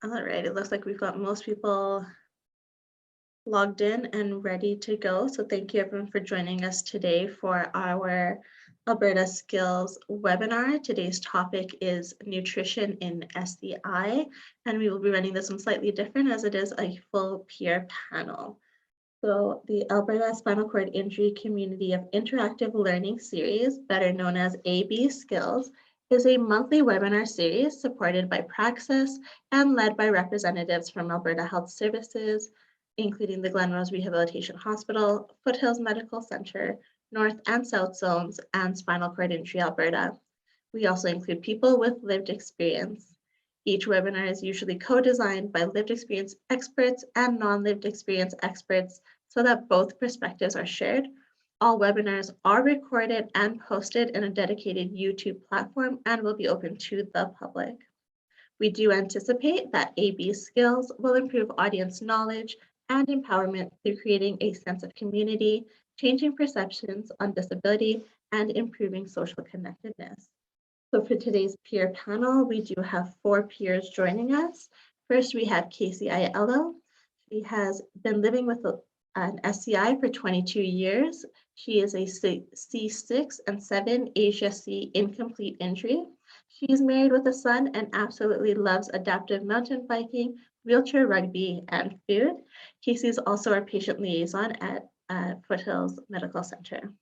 All right, it looks like we've got most people logged in and ready to go. So thank you everyone for joining us today for our Alberta SCILS webinar. Today's topic is nutrition in SCI, and we will be running this one slightly different as it is a full peer panel. So the Alberta Spinal Cord Injury Community of Interactive Learning Series, better known as AB SCILS, is a monthly webinar series supported by Praxis and led by representatives from Alberta Health Services, including the Glenrose Rehabilitation Hospital, Foothills Medical Centre, North and South Zones, and Spinal Cord Injury Alberta. We also include people with lived experience. Each webinar is usually co-designed by lived experience experts and non-lived experience experts so that both perspectives are shared. All webinars are recorded and posted in a dedicated YouTube platform and will be open to the public. We do anticipate that AB SCILS will improve audience knowledge and empowerment through creating a sense of community, changing perceptions on disability, and improving social connectedness. So for today's peer panel, we do have 4 peers joining us. First, we have Casey Aiello. She has been living with an SCI for 22 years. She is a C6 and 7 Asia C incomplete injury. She is married with a son and absolutely loves adaptive mountain biking, wheelchair rugby, and food. Casey is also our patient liaison at Foothills Medical Center.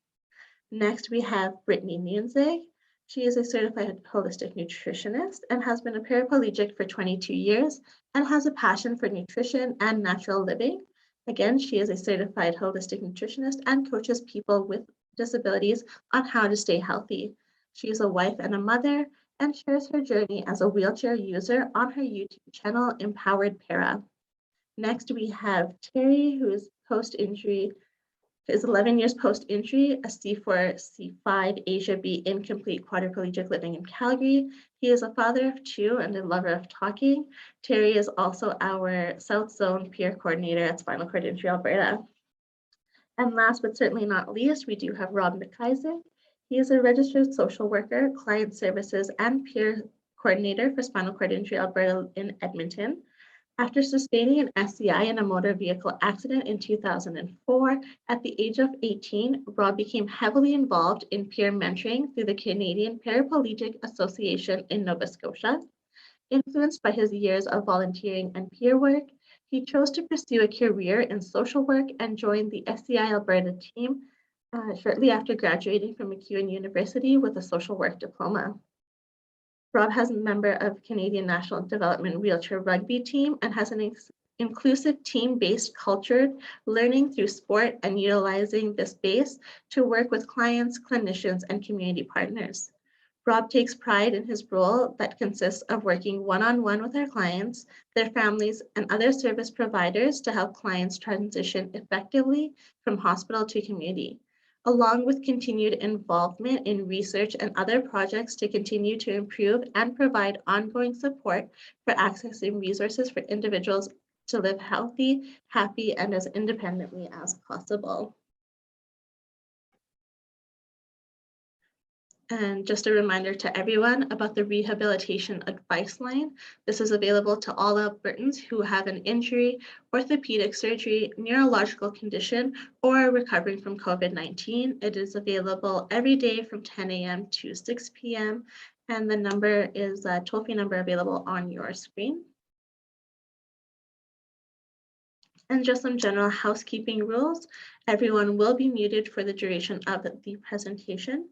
Next, we have Brittany Munzig. She is a certified holistic nutritionist and has been a paraplegic for 22 years and has a passion for nutrition and natural living. Again, she is a certified holistic nutritionist and coaches people with disabilities on how to stay healthy. She is a wife and a mother and shares her journey as a wheelchair user on her YouTube channel, Empowered Para. Next, we have Terry, who is post-injury is 11 years post-injury, a C4, C5 Asia B incomplete quadriplegic living in Calgary. He is a father of 2 and a lover of talking. Terry is also our South Zone peer coordinator at Spinal Cord Injury Alberta. And last but certainly not least, we do have Rob McIsaac. He is a registered social worker, client services, and peer coordinator for Spinal Cord Injury Alberta in Edmonton. After sustaining an SCI in a motor vehicle accident in 2004, at the age of 18, Rob became heavily involved in peer mentoring through the Canadian Paraplegic Association in Nova Scotia. Influenced by his years of volunteering and peer work, he chose to pursue a career in social work and joined the SCI Alberta team shortly after graduating from MacEwan University with a social work diploma. Rob has a member of Canadian National Development Wheelchair Rugby team and has an inclusive team-based culture, learning through sport and utilizing this base to work with clients, clinicians, and community partners. Rob takes pride in his role that consists of working one-on-one with our clients, their families, and other service providers to help clients transition effectively from hospital to community, along with continued involvement in research and other projects to continue to improve and provide ongoing support for accessing resources for individuals to live healthy, happy, and as independently as possible. And just a reminder to everyone about the Rehabilitation Advice Line. This is available to all Albertans who have an injury, orthopedic surgery, neurological condition, or are recovering from COVID-19. It is available every day from 10 a.m. to 6 p.m. And the number is a toll-free number available on your screen. And just some general housekeeping rules. Everyone will be muted for the duration of the presentation.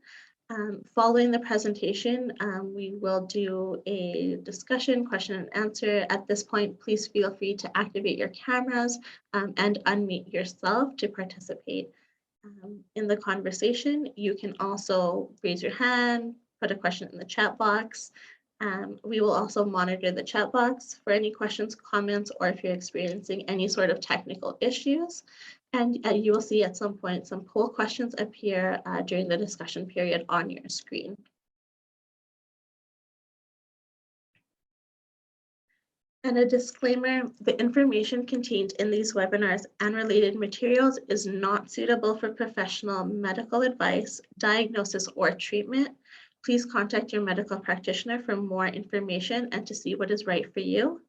Following the presentation, we will do a discussion, question and answer. At this point, please feel free to activate your cameras and unmute yourself to participate in the conversation. You can also raise your hand, put a question in the chat box. We will also monitor the chat box for any questions, comments, or if you're experiencing any sort of technical issues. And you will see at some point some poll questions appear during the discussion period on your screen. And a disclaimer, the information contained in these webinars and related materials is not suitable for professional medical advice, diagnosis, or treatment. Please contact your medical practitioner for more information and to see what is right for you.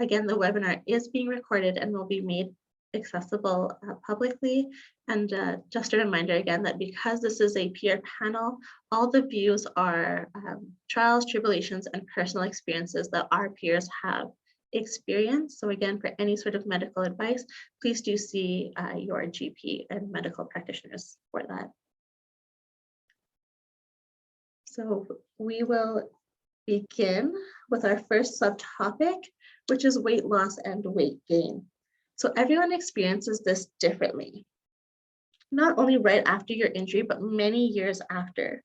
Again, the webinar is being recorded and will be made accessible publicly. And just a reminder again that because this is a peer panel, all the views are trials, tribulations, and personal experiences that our peers have experienced. So again, for any sort of medical advice, please do see your GP and medical practitioners for that. So we will begin with our first subtopic, which is weight loss and weight gain. So everyone experiences this differently, not only right after your injury, but many years after.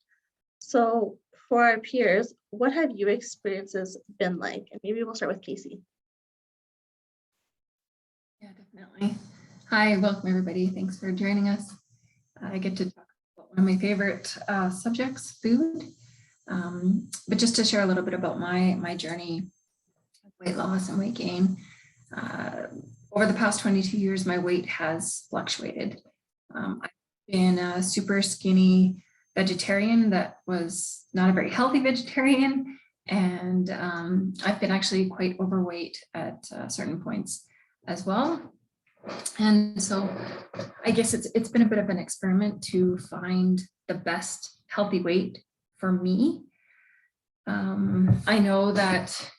So for our peers, what have your experiences been like? And maybe we'll start with Casey. Yeah, definitely. Hi, welcome everybody. Thanks for joining us. I get to talk about one of my favorite subjects, food. But just to share a little bit about my journey of weight loss and weight gain. Over the past 22 years, my weight has fluctuated. I've been a super skinny vegetarian that was not a very healthy vegetarian. And I've been actually quite overweight at certain points as well. And so I guess it's been a bit of an experiment to find the best healthy weight for me. I know that,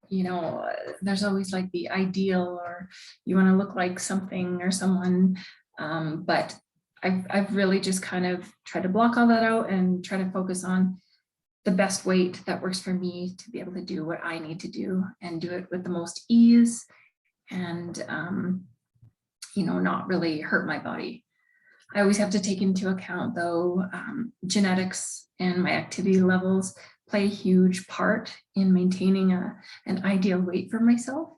you know, there's always like the ideal, or you want to look like something or someone, but I've really just kind of tried to block all that out and try to focus on the best weight that works for me to be able to do what I need to do and do it with the most ease and, you know, not really hurt my body. I always have to take into account though, genetics and my activity levels play a huge part in maintaining an ideal weight for myself.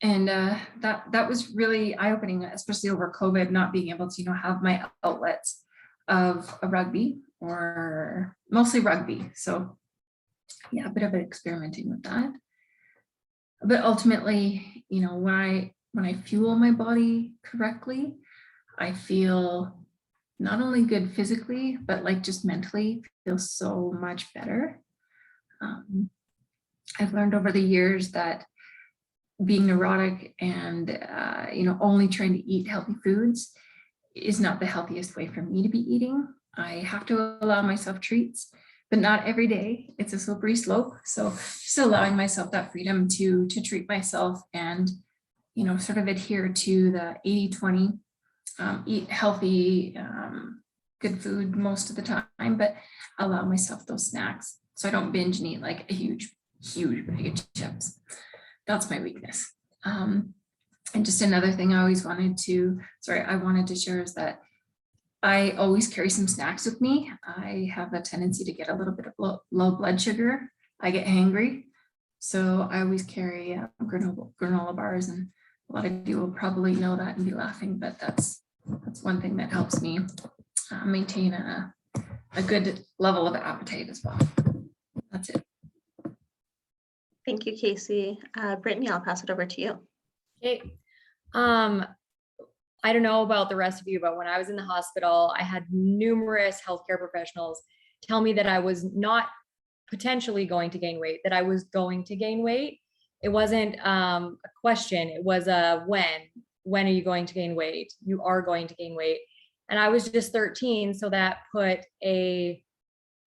That was really eye-opening, especially over COVID, not being able to, you know, have my outlets of a rugby, or mostly rugby. So yeah, a bit of experimenting with that. But ultimately, you know, when I fuel my body correctly, I feel not only good physically, but like just mentally feel so much better. I've learned over the years that being neurotic and, you know, only trying to eat healthy foods is not the healthiest way for me to be eating. I have to allow myself treats, but not every day. It's a slippery slope. So just allowing myself that freedom to treat myself and, you know, sort of adhere to the 80-20, eat healthy, good food most of the time, but allow myself those snacks. So I don't binge and eat like a huge bag of chips. That's my weakness. And just another thing I wanted to share is that I always carry some snacks with me. I have a tendency to get a little bit of low blood sugar. I get hangry. So I always carry granola bars, and a lot of you will probably know that and be laughing, but that's one thing that helps me maintain a good level of appetite as well. That's it. Thank you, Casey. Brittany, I'll pass it over to you. Okay. I don't know about the rest of you, but when I was in the hospital, I had numerous healthcare professionals tell me that I was not potentially going to gain weight, that I was going to gain weight. It wasn't a question. It was a when are you going to gain weight? You are going to gain weight. And I was just 13. So that put an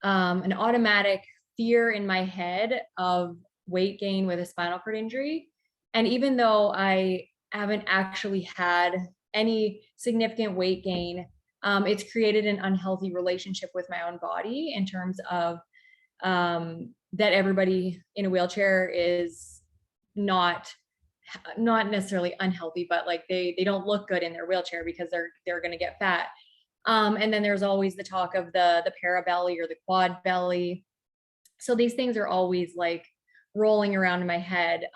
automatic fear in my head of weight gain with a spinal cord injury. And even though I haven't actually had any significant weight gain, it's created an unhealthy relationship with my own body in terms of that everybody in a wheelchair is not necessarily unhealthy, but like they don't look good in their wheelchair because they're going to get fat. And then there's always the talk of the para belly or the quad belly. So these things are always like rolling around in my head,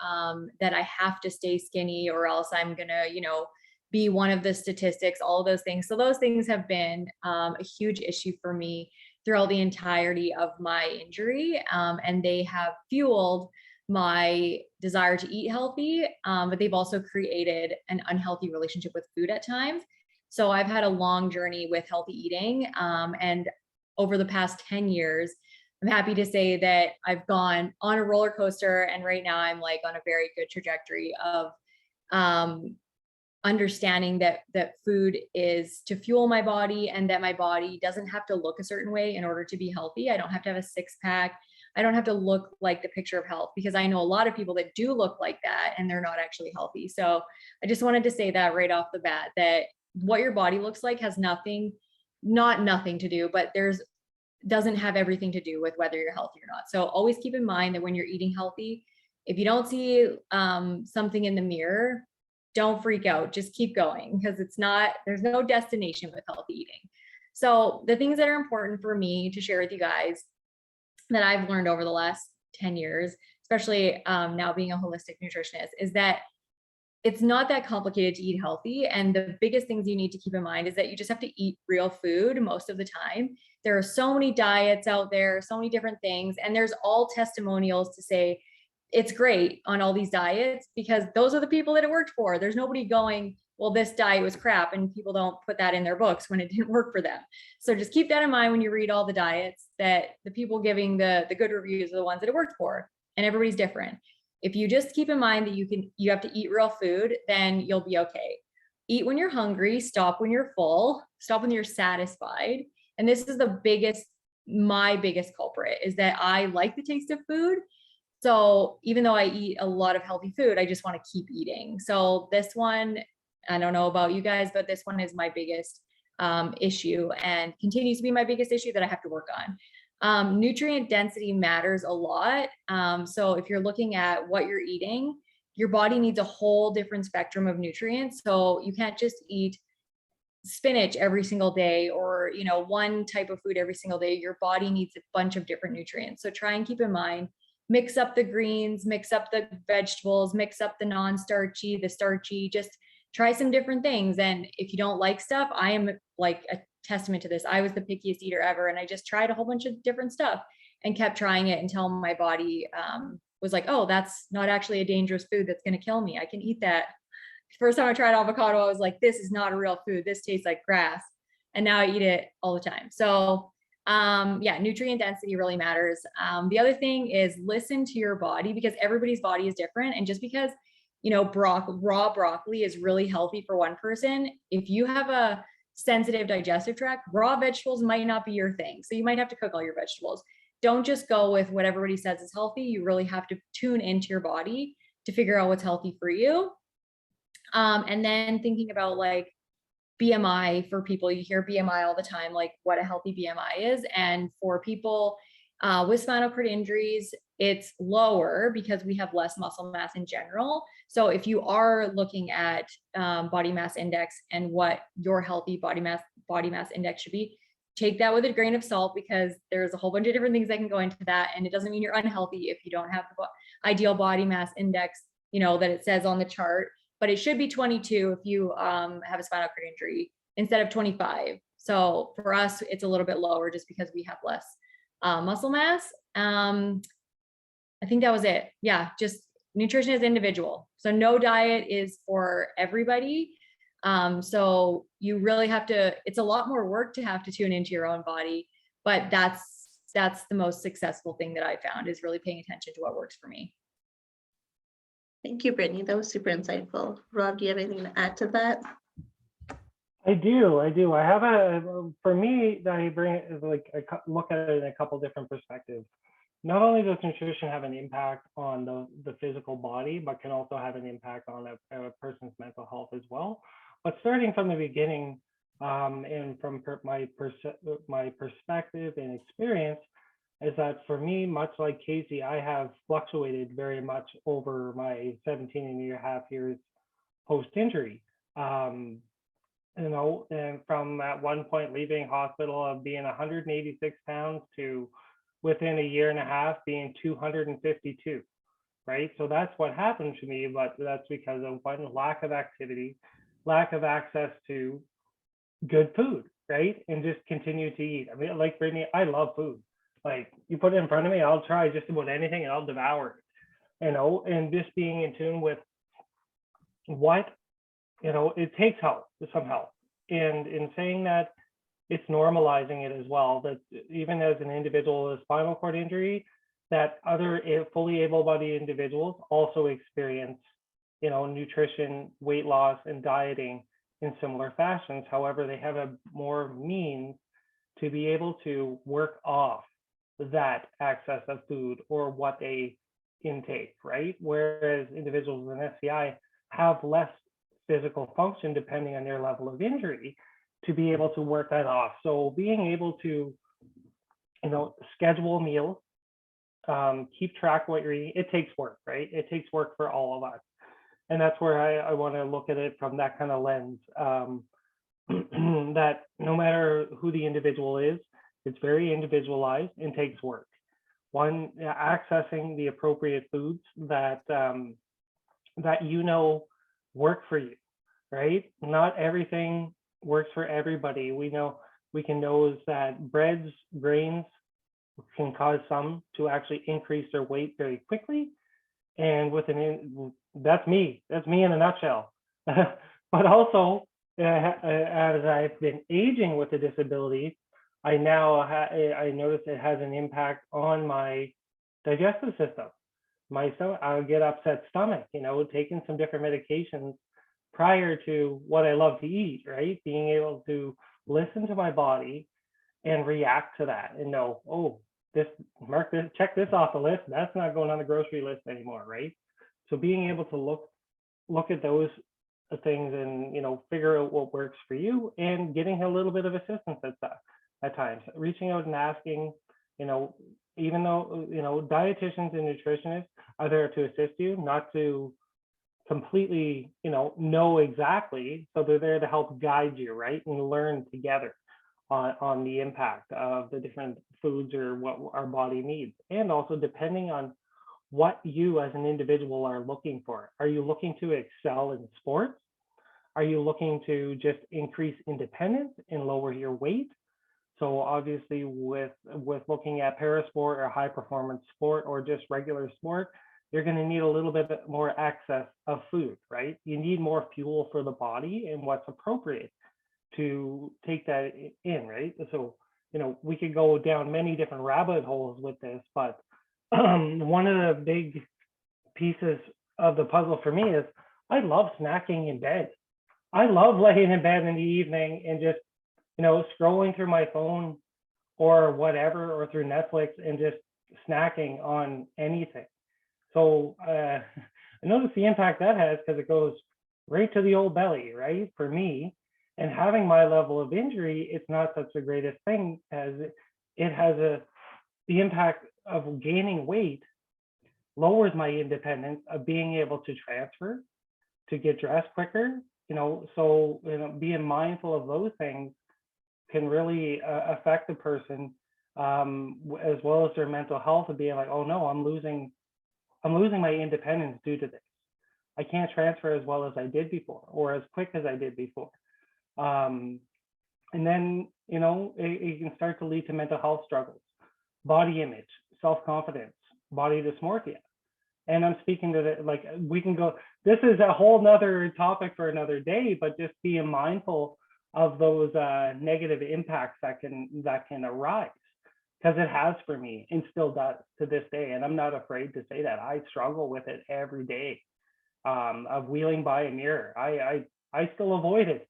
that I have to stay skinny or else I'm gonna, you know, be one of the statistics, all of those things. So those things have been a huge issue for me throughout the entirety of my injury. And they have fueled my desire to eat healthy, but they've also created an unhealthy relationship with food at times. So I've had a long journey with healthy eating. And over the past 10 years, I'm happy to say that I've gone on a roller coaster, and right now I'm like on a very good trajectory of understanding that food is to fuel my body, and that my body doesn't have to look a certain way in order to be healthy. I don't have to have a six pack. I don't have to look like the picture of health, because I know a lot of people that do look like that and they're not actually healthy. So I just wanted to say that right off the bat, that what your body looks like has nothing to do, but doesn't have everything to do with whether you're healthy or not. So always keep in mind that when you're eating healthy, if you don't see something in the mirror, don't freak out, just keep going, because there's no destination with healthy eating. So the things that are important for me to share with you guys that I've learned over the last 10 years, especially now being a holistic nutritionist, is that it's not that complicated to eat healthy. And the biggest things you need to keep in mind is that you just have to eat real food most of the time. There are so many diets out there, so many different things, and there's all testimonials to say it's great on all these diets, because those are the people that it worked for. There's nobody going, well, this diet was crap, and people don't put that in their books when it didn't work for them. So just keep that in mind when you read all the diets, that the people giving the good reviews are the ones that it worked for, and everybody's different. If you just keep in mind that you have to eat real food, then you'll be okay. Eat when you're hungry, stop when you're full, stop when you're satisfied. And this is my biggest culprit, is that I like the taste of food. So even though I eat a lot of healthy food, I just want to keep eating. So this one, I don't know about you guys, but this one is my biggest issue, and continues to be my biggest issue that I have to work on. Nutrient density matters a lot. So if you're looking at what you're eating, your body needs a whole different spectrum of nutrients. So you can't just eat spinach every single day, or one type of food every single day. Your body needs a bunch of different nutrients. So try and keep in mind, mix up the greens, mix up the vegetables, mix up the non-starchy, the starchy, just try some different things. And if you don't like stuff, I am like a testament to this. I was the pickiest eater ever, and I just tried a whole bunch of different stuff and kept trying it until my body was like, oh, that's not actually a dangerous food that's going to kill me. I can eat that. First time I tried avocado, I was like, this is not a real food. This tastes like grass. And now I eat it all the time. So yeah, nutrient density really matters. The other thing is listen to your body, because everybody's body is different. And just because, raw broccoli is really healthy for one person, if you have a sensitive digestive tract, raw vegetables might not be your thing. So you might have to cook all your vegetables. Don't just go with what everybody says is healthy. You really have to tune into your body to figure out what's healthy for you. And then thinking about like BMI for people, you hear BMI all the time, like what a healthy BMI is. And for people with spinal cord injuries, it's lower because we have less muscle mass in general. So if you are looking at body mass index and what your healthy body mass index should be, take that with a grain of salt, because there's a whole bunch of different things that can go into that. And it doesn't mean you're unhealthy if you don't have the ideal body mass index, that it says on the chart. But it should be 22 if you have a spinal cord injury instead of 25. So for us, it's a little bit lower just because we have less muscle mass. I think that was it. Yeah, just nutrition is individual. So no diet is for everybody. So you really have to, it's a lot more work to have to tune into your own body, but that's the most successful thing that I found, is really paying attention to what works for me. Thank you, Brittany. That was super insightful. Rob, do you have anything to add to that? I do. I have for me, I bring it like, I look at it in a couple different perspectives. Not only does nutrition have an impact on the physical body, but can also have an impact on a person's mental health as well. But starting from the beginning, and from my perspective and experience, is that for me, much like Casey, I have fluctuated very much over my 17 and a half years post-injury. And from at one point leaving hospital of being 186 pounds to within a year and a half being 252, right? So that's what happened to me, but that's because of one, lack of activity, lack of access to good food, right? And just continue to eat. I mean, like Brittany, I love food. Like you put it in front of me, I'll try just about anything and I'll devour it, and just being in tune with what, it takes help, some help. And in saying that, it's normalizing it as well, that even as an individual with a spinal cord injury, that other fully able-bodied individuals also experience, you know, nutrition, weight loss, and dieting in similar fashions. However, they have a more means to be able to work off that excess of food or what they intake, right? Whereas individuals with an SCI have less physical function depending on their level of injury to be able to work that off. So being able to, you know, schedule meals, keep track of what you're eating, it takes work, right? It takes work for all of us. And that's where I want to look at it from that kind of lens, that no matter who the individual is, it's very individualized and takes work. One, accessing the appropriate foods that that you know work for you, right? Not everything works for everybody. We can know is that breads, grains can cause some to actually increase their weight very quickly. And that's me in a nutshell. But also, as I've been aging with the disability, I notice it has an impact on my digestive system. My stomach, I'll get upset stomach, you know, taking some different medications prior to what I love to eat, right? Being able to listen to my body and react to that and know, oh, mark this, check this off the list. That's not going on the grocery list anymore, right? So being able to look at those things and, you know, figure out what works for you, and getting a little bit of assistance at times, reaching out and asking, you know, even though, you know, dietitians and nutritionists are there to assist you, not to completely, you know exactly. So they're there to help guide you, right? And learn together on the impact of the different foods or what our body needs. And also depending on what you as an individual are looking for. Are you looking to excel in sports? Are you looking to just increase independence and lower your weight? So obviously with looking at parasport or high performance sport or just regular sport, you're going to need a little bit more access of food, right? You need more fuel for the body and what's appropriate to take that in, right? So, you know, we could go down many different rabbit holes with this, but one of the big pieces of the puzzle for me is I love snacking in bed. I love laying in bed in the evening and just, you know, scrolling through my phone or whatever, or through Netflix, and just snacking on anything. So I notice the impact that has, because it goes right to the old belly, right? For me, and having my level of injury, it's not such the greatest thing, as it has the impact of gaining weight lowers my independence of being able to transfer, to get dressed quicker, you know. So, you know, being mindful of those things can really affect the person, as well as their mental health, of being like, oh no, I'm losing my independence due to this. I can't transfer as well as I did before, or as quick as I did before. And then, you know, it can start to lead to mental health struggles, body image, self-confidence, body dysmorphia. And I'm speaking to the, like, we can go, this is a whole nother topic for another day, but just being mindful of those negative impacts that can arise, because it has for me and still does to this day. And I'm not afraid to say that I struggle with it every day, of wheeling by a mirror. I still avoid it.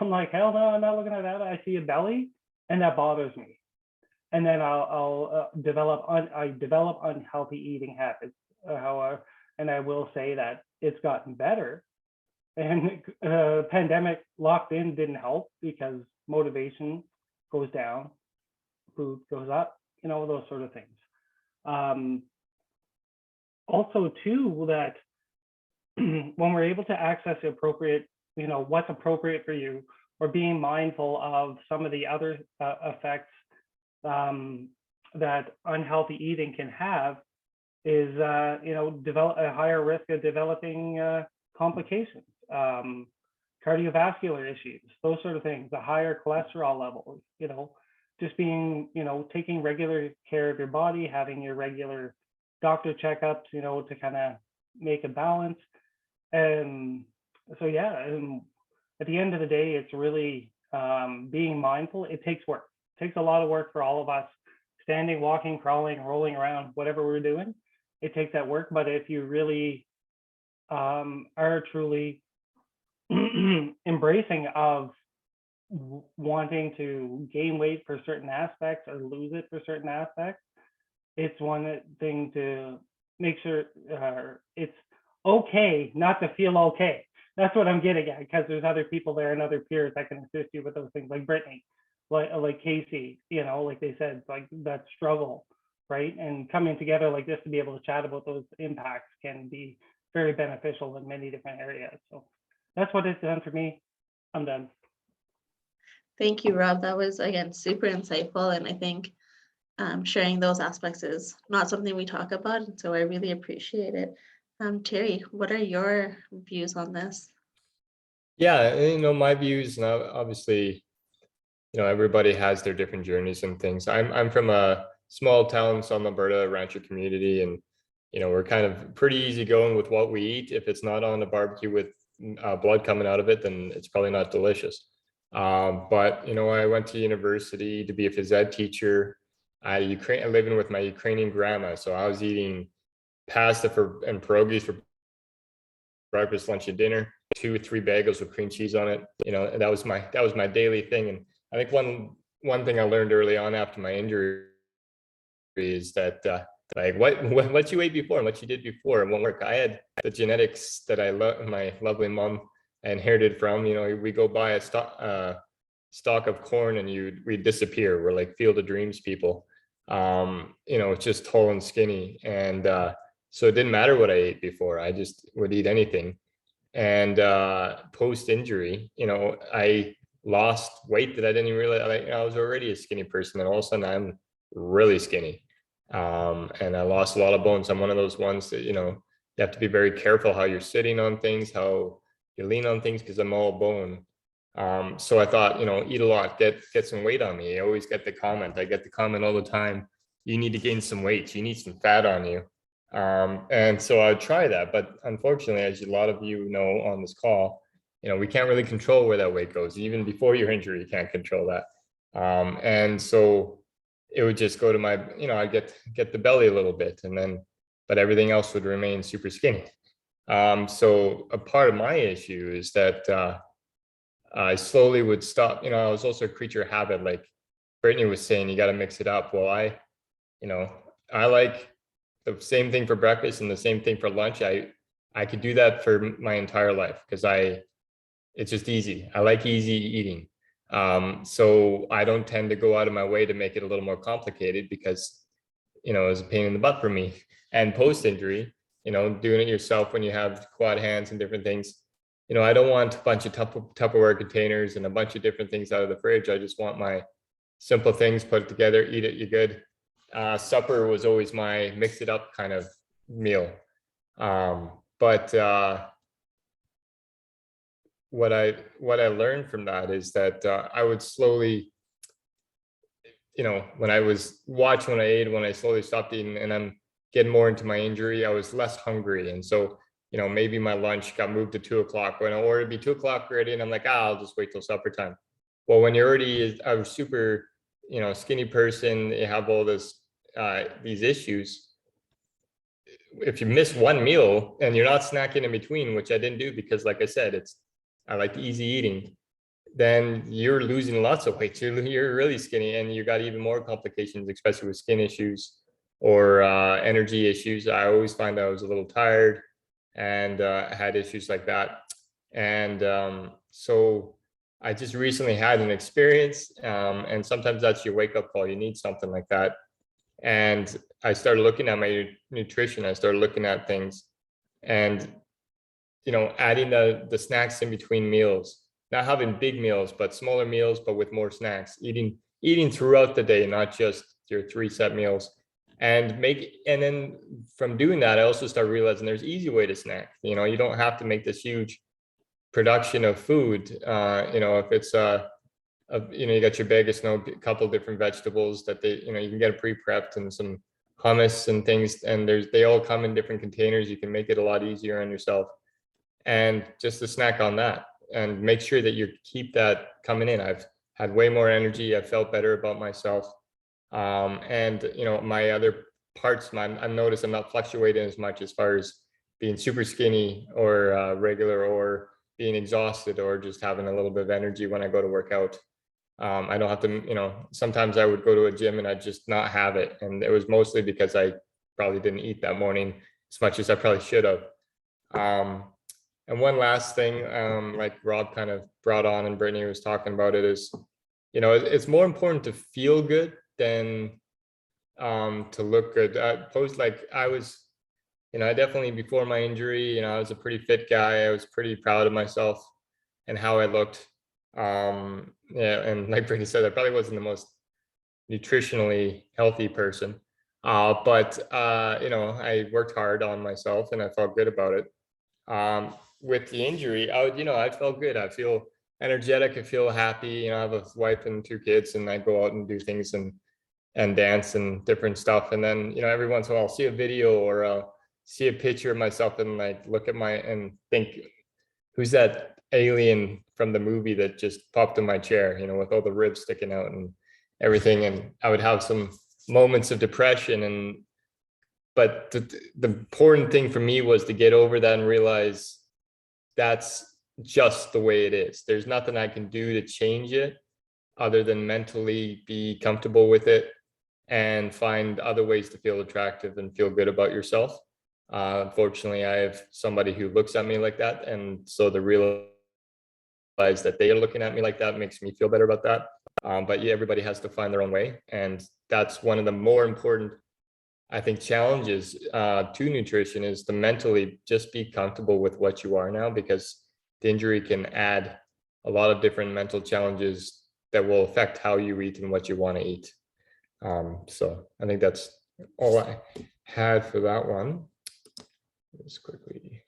I'm like, hell no, I'm not looking at that. I see a belly and that bothers me. And then I'll develop unhealthy eating habits. However, and I will say that it's gotten better. And pandemic locked in didn't help, because motivation goes down, food goes up, you know, those sort of things. Also too, that when we're able to access the appropriate, you know, what's appropriate for you, or being mindful of some of the other effects that unhealthy eating can have, is, you know, develop a higher risk of developing complications, cardiovascular issues, those sort of things, the higher cholesterol levels, you know, just being, you know, taking regular care of your body, having your regular doctor checkups, you know, to kind of make a balance. And so, yeah, at the end of the day, it's really being mindful, it takes work. It takes a lot of work for all of us, standing, walking, crawling, rolling around, whatever we're doing. It takes that work. But if you really are truly embracing of wanting to gain weight for certain aspects or lose it for certain aspects, it's one thing to make sure it's okay not to feel okay. That's what I'm getting at, because there's other people there and other peers that can assist you with those things, like Brittany, like Casey, you know, like they said, like that struggle, right? And coming together like this to be able to chat about those impacts can be very beneficial in many different areas. So that's what it's done for me. I'm done. Thank you, Rob. That was, again, super insightful. And I think sharing those aspects is not something we talk about. And so I really appreciate it. Terry, what are your views on this? Yeah, my views, and obviously, everybody has their different journeys and things. I'm from a small town, Southern Alberta, rancher community, and we're kind of pretty easygoing with what we eat. If it's not on a barbecue with blood coming out of it, then it's probably not delicious. But I went to university to be a phys ed teacher. I living with my Ukrainian grandma, so I was eating pasta and pierogies for breakfast, lunch, and dinner. 2 or 3 bagels with cream cheese on it. And that was my daily thing. And I think one thing I learned early on after my injury is that like what you ate before and what you did before it won't work. I had the genetics that my lovely mom inherited from. We go buy a stalk of corn and we disappear. We're like Field of Dreams people. Just tall and skinny, and so it didn't matter what I ate before. I just would eat anything. And post injury, I lost weight that I didn't even realize. I was already a skinny person, and all of a sudden I'm really skinny. And I lost a lot of bones. I'm one of those ones that you have to be very careful how you're sitting on things, how you lean on things, because I'm all bone. So I thought, eat a lot, get some weight on me. I always get the comment. I get the comment all the time. You need to gain some weight. You need some fat on you. And so I would try that, but unfortunately, as a lot of you know on this call, we can't really control where that weight goes. Even before your injury, you can't control that. And so it would just go to my, I get the belly a little bit, but everything else would remain super skinny. So a part of my issue is that I slowly would stop. I was also a creature of habit, like Brittany was saying, you got to mix it up. Well, I like the same thing for breakfast and the same thing for lunch. I could do that for my entire life because it's just easy. I like easy eating. So I don't tend to go out of my way to make it a little more complicated because, it was a pain in the butt for me. And post injury, doing it yourself when you have quad hands and different things, I don't want a bunch of Tupperware containers and a bunch of different things out of the fridge. I just want my simple things, put it together, eat it, you're good. Supper was always my mix it up kind of meal. But what I learned from that is that I would slowly, when I was watching when I ate, when I slowly stopped eating and I'm getting more into my injury, I was less hungry. And so, maybe my lunch got moved to 2 o'clock or it'd be 2 o'clock already. And I'm like, I'll just wait till supper time. Well, when you're already a super, skinny person, you have all these issues. If you miss one meal and you're not snacking in between, which I didn't do because like I said, I like easy eating, then you're losing lots of weight. You're really skinny and you got even more complications, especially with skin issues or energy issues. I always find I was a little tired and had issues like that. And so I just recently had an experience, and sometimes that's your wake-up call. You need something like that. And I started looking at my nutrition. I started looking at things and, adding the snacks in between meals, not having big meals, but smaller meals, but with more snacks, eating throughout the day, not just your 3 set meals. And then from doing that, I also started realizing there's easy way to snack. You don't have to make this huge production of food. If it's you got your bag of snow, a couple different vegetables that you can get it pre-prepped and some hummus and things, and they all come in different containers. You can make it a lot easier on yourself, and just to snack on that. and make sure that you keep that coming in. I've had way more energy. I felt better about myself. And my other parts, I've noticed I'm not fluctuating as much as far as being super skinny or regular, or being exhausted, or just having a little bit of energy when I go to work out. I don't have to, sometimes I would go to a gym and I'd just not have it. And it was mostly because I probably didn't eat that morning as much as I probably should have. And one last thing, like Rob kind of brought on and Brittany was talking about it, is, it's more important to feel good than to look good. I was, I definitely, before my injury, I was a pretty fit guy. I was pretty proud of myself and how I looked. Yeah, and like Brittany said, I probably wasn't the most nutritionally healthy person. But I worked hard on myself and I felt good about it. With the injury, I felt good. I feel energetic. I feel happy. I have a wife and 2 kids, and I go out and do things and dance and different stuff. And then, every once in a while I'll see a video or I'll see a picture of myself and like look at and think, who's that alien from the movie that just popped in my chair, with all the ribs sticking out and everything. And I would have some moments of depression. But the important thing for me was to get over that and realize that's just the way it is. There's nothing I can do to change it other than mentally be comfortable with it and find other ways to feel attractive and feel good about yourself. Unfortunately, I have somebody who looks at me like that. And so the realize that they are looking at me like that makes me feel better about that. But yeah, everybody has to find their own way. And that's one of the more important, I think, challenges to nutrition, is to mentally just be comfortable with what you are now, because the injury can add a lot of different mental challenges that will affect how you eat and what you want to eat. So I think that's all I had for that one. Just quickly.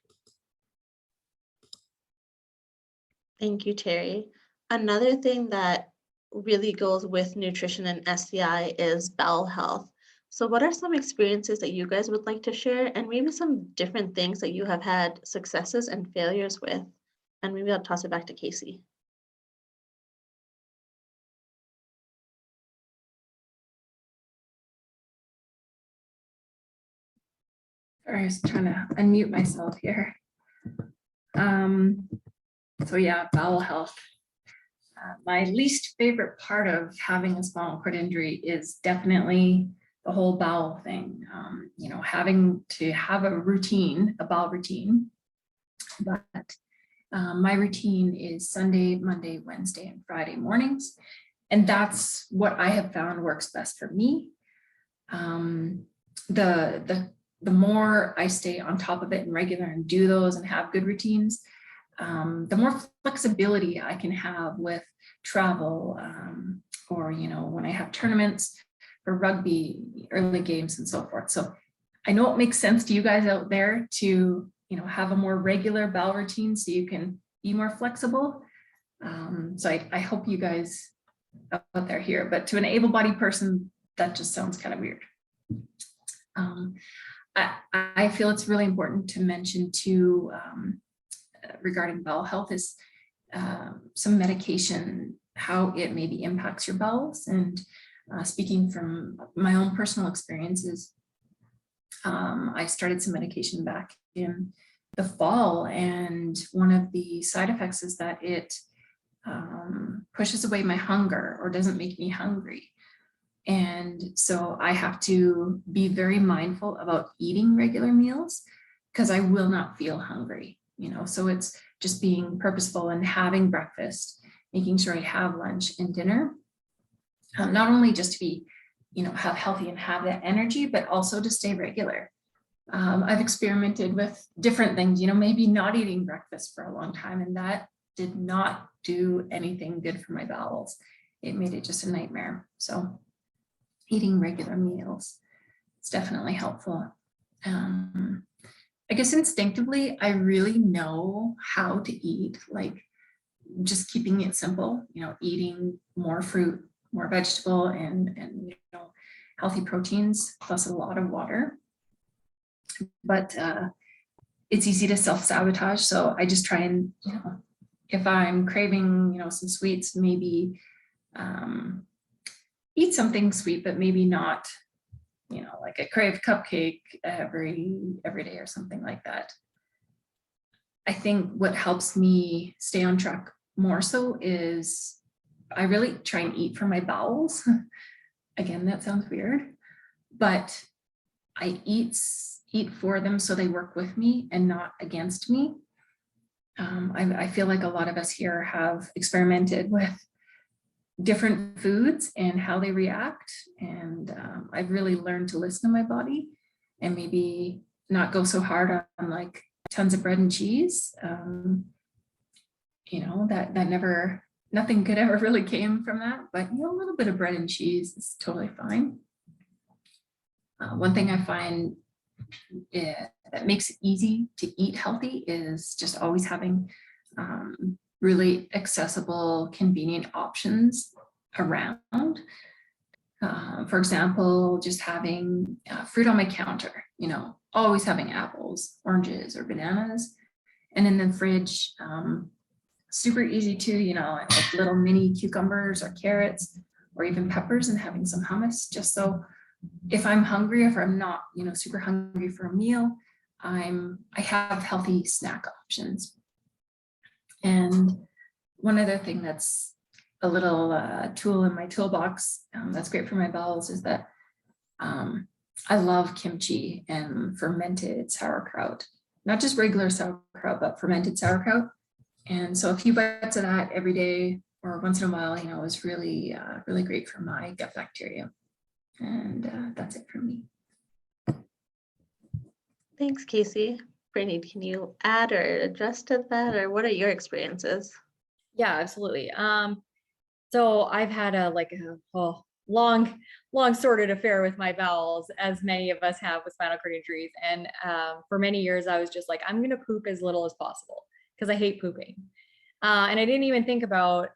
Thank you, Terry. Another thing that really goes with nutrition and SCI is bowel health. So what are some experiences that you guys would like to share, and maybe some different things that you have had successes and failures with? And maybe I'll toss it back to Casey. Sorry, I was trying to unmute myself here. So yeah, bowel health. My least favorite part of having a spinal cord injury is definitely the whole bowel thing. Having to have a routine, a bowel routine. But my routine is Sunday, Monday, Wednesday, and Friday mornings. And that's what I have found works best for me. The more I stay on top of it and regular and do those and have good routines, the more flexibility I can have with travel, or, when I have tournaments for rugby, early games and so forth. So I know it makes sense to you guys out there to, have a more regular bowel routine so you can be more flexible. So I hope you guys out there hear, but to an able-bodied person, that just sounds kind of weird. I feel it's really important to mention too, regarding bowel health, is some medication, how it maybe impacts your bowels. And speaking from my own personal experiences, I started some medication back in the fall, and one of the side effects is that it pushes away my hunger or doesn't make me hungry. And so I have to be very mindful about eating regular meals because I will not feel hungry, so it's just being purposeful and having breakfast, making sure I have lunch and dinner, not only just to be, have healthy and have that energy, but also to stay regular. I've experimented with different things, maybe not eating breakfast for a long time, and that did not do anything good for my bowels. It made it just a nightmare. So eating regular meals is definitely helpful. I guess instinctively, I really know how to eat, like just keeping it simple, eating more fruit, more vegetable, and healthy proteins, plus a lot of water. But it's easy to self-sabotage. So I just try and, if I'm craving, some sweets, maybe eat something sweet, but maybe not, like a crave cupcake every day or something like that. I think what helps me stay on track more so is I really try and eat for my bowels. Again, that sounds weird, but I eat for them so they work with me and not against me. I feel like a lot of us here have experimented with different foods and how they react. And I've really learned to listen to my body and maybe not go so hard on like tons of bread and cheese. Nothing good ever really came from that, but a little bit of bread and cheese is totally fine. One thing I find that makes it easy to eat healthy is just always having really accessible, convenient options around. For example, just having fruit on my counter, always having apples, oranges, or bananas. And in the fridge, super easy to, like little mini cucumbers or carrots or even peppers, and having some hummus, just so if I'm hungry, if I'm not, super hungry for a meal, I have healthy snack options. And one other thing that's a little tool in my toolbox that's great for my bowels is that I love kimchi and fermented sauerkraut, not just regular sauerkraut, but fermented sauerkraut. And so a few bites of that every day or once in a while, is really, really great for my gut bacteria. And that's it for me. Thanks, Casey. Brittany, can you add or address to that, or what are your experiences? Yeah, absolutely. So I've had a long sordid affair with my bowels, as many of us have with spinal cord injuries. And for many years, I was just like, I'm going to poop as little as possible because I hate pooping. And I didn't even think about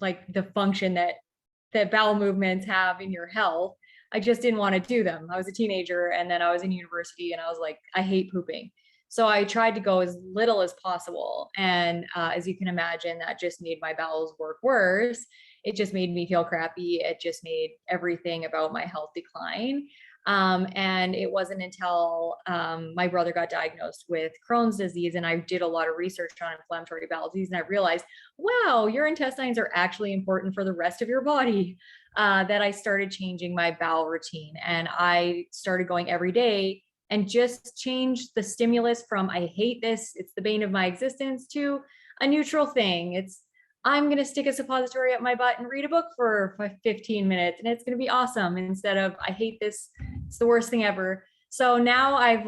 like the function that bowel movements have in your health. I just didn't want to do them. I was a teenager, and then I was in university, and I was like, I hate pooping. So I tried to go as little as possible. And as you can imagine, that just made my bowels work worse. It just made me feel crappy. It just made everything about my health decline. And it wasn't until my brother got diagnosed with Crohn's disease, and I did a lot of research on inflammatory bowel disease, and I realized, wow, your intestines are actually important for the rest of your body, that I started changing my bowel routine. And I started going every day and just changed the stimulus from I hate this, it's the bane of my existence, to a neutral thing. It's I'm going to stick a suppository up my butt and read a book for 15 minutes and it's going to be awesome, instead of I hate this, it's the worst thing ever. So now I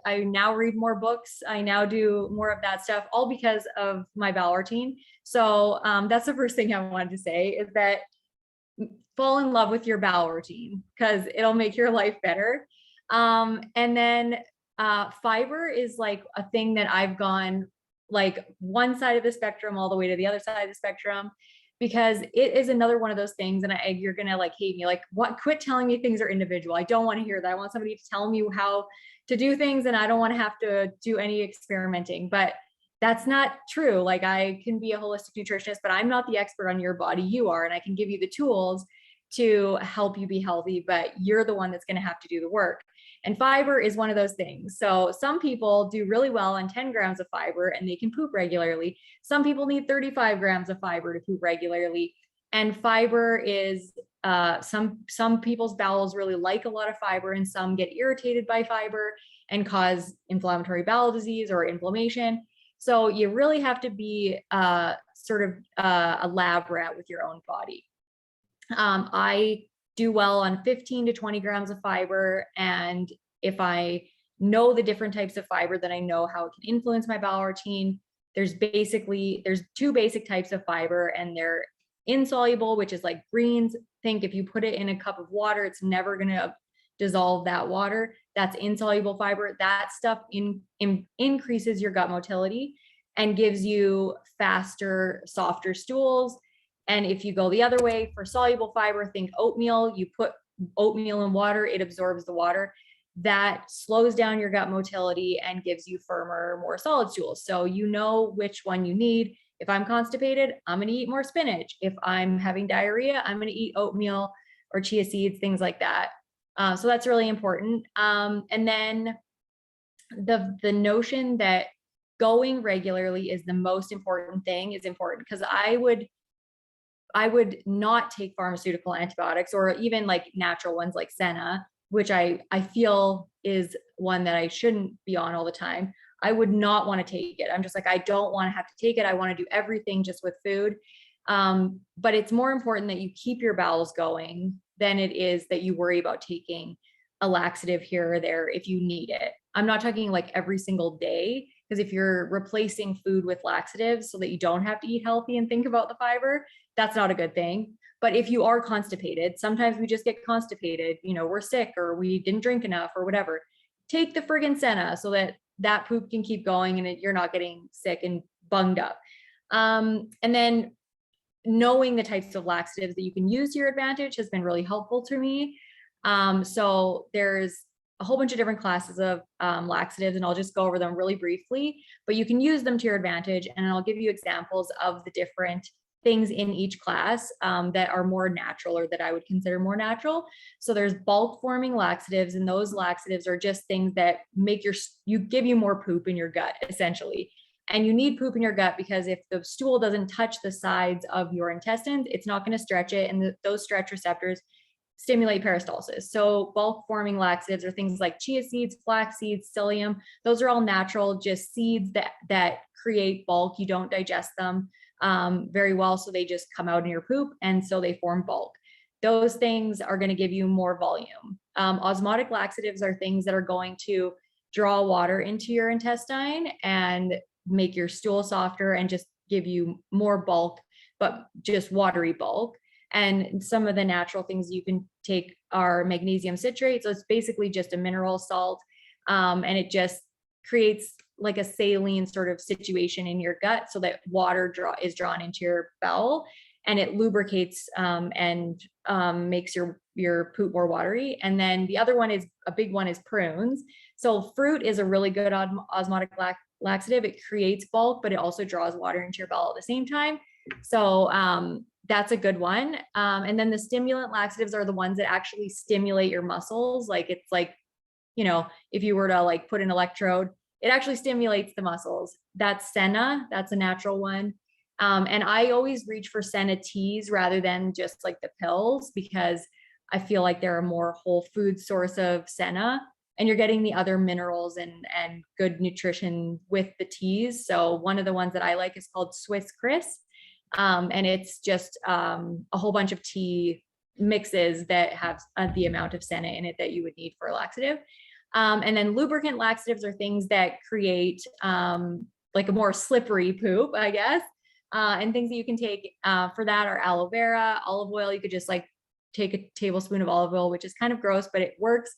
now read more books. I now do more of that stuff, all because of my bowel routine. So that's the first thing I wanted to say, is that fall in love with your bowel routine, because it'll make your life better. And then fiber is like a thing that I've gone like one side of the spectrum all the way to the other side of the spectrum, because it is another one of those things. And you're going to like hate me, like, what, quit telling me things are individual. I don't want to hear that. I want somebody to tell me how to do things, and I don't want to have to do any experimenting. But that's not true. Like, I can be a holistic nutritionist, but I'm not the expert on your body. You are, and I can give you the tools to help you be healthy, but you're the one that's going to have to do the work. And fiber is one of those things. So some people do really well on 10 grams of fiber and they can poop regularly. Some people need 35 grams of fiber to poop regularly. And fiber is, some people's bowels really like a lot of fiber, and some get irritated by fiber and cause inflammatory bowel disease or inflammation. So you really have to be sort of a lab rat with your own body. I do well on 15 to 20 grams of fiber. And if I know the different types of fiber, then I know how it can influence my bowel routine. There's two basic types of fiber, and they're insoluble, which is like greens. Think if you put it in a cup of water, it's never going to dissolve that water. That's insoluble fiber. That stuff increases your gut motility and gives you faster, softer stools. And if you go the other way for soluble fiber, think oatmeal. You put oatmeal in water, it absorbs the water. That slows down your gut motility and gives you firmer, more solid stools. So you know which one you need. If I'm constipated, I'm going to eat more spinach. If I'm having diarrhea, I'm going to eat oatmeal or chia seeds, things like that. So that's really important. And then the notion that going regularly is the most important thing is important, because I would not take pharmaceutical antibiotics or even like natural ones like Senna, which I feel is one that I shouldn't be on all the time. I would not want to take it. I'm just like, I don't want to have to take it. I want to do everything just with food. But it's more important that you keep your bowels going than it is that you worry about taking a laxative here or there if you need it. I'm not talking like every single day, because if you're replacing food with laxatives so that you don't have to eat healthy and think about the fiber, that's not a good thing. But if you are constipated, sometimes we just get constipated, you know, we're sick or we didn't drink enough or whatever. Take the friggin' Senna so that that poop can keep going and you're not getting sick and bunged up. And then knowing the types of laxatives that you can use to your advantage has been really helpful to me. So there's a whole bunch of different classes of laxatives, and I'll just go over them really briefly, but you can use them to your advantage. And I'll give you examples of the different things in each class that are more natural, or that I would consider more natural. So there's bulk forming laxatives, and those laxatives are just things that make give you more poop in your gut, essentially. And you need poop in your gut because if the stool doesn't touch the sides of your intestines, it's not going to stretch it. And those stretch receptors stimulate peristalsis. So bulk forming laxatives are things like chia seeds, flax seeds, psyllium. Those are all natural, just seeds that create bulk. You don't digest them very well, so they just come out in your poop, and so they form bulk. Those things are going to give you more volume. Osmotic laxatives are things that are going to draw water into your intestine and make your stool softer and just give you more bulk, but just watery bulk. And some of the natural things you can take are magnesium citrate. So it's basically just a mineral salt, and it just creates like a saline sort of situation in your gut so that water is drawn into your bowel, and it lubricates and makes your poop more watery. And then the other one is a big one is prunes. So fruit is a really good osmotic laxative. It creates bulk, but it also draws water into your bowel at the same time. So that's a good one. And then the stimulant laxatives are the ones that actually stimulate your muscles. Like it's like, you know, if you were to like put an electrode, it actually stimulates the muscles. That's Senna, that's a natural one. And I always reach for Senna teas rather than just like the pills, because I feel like they're a more whole food source of Senna, and you're getting the other minerals and good nutrition with the teas. So one of the ones that I like is called Swiss Chris. And it's just a whole bunch of tea mixes that have the amount of Senna in it that you would need for a laxative. And then lubricant laxatives are things that create like a more slippery poop, I guess. And things that you can take for that are aloe vera, olive oil. You could just like take a tablespoon of olive oil, which is kind of gross, but it works.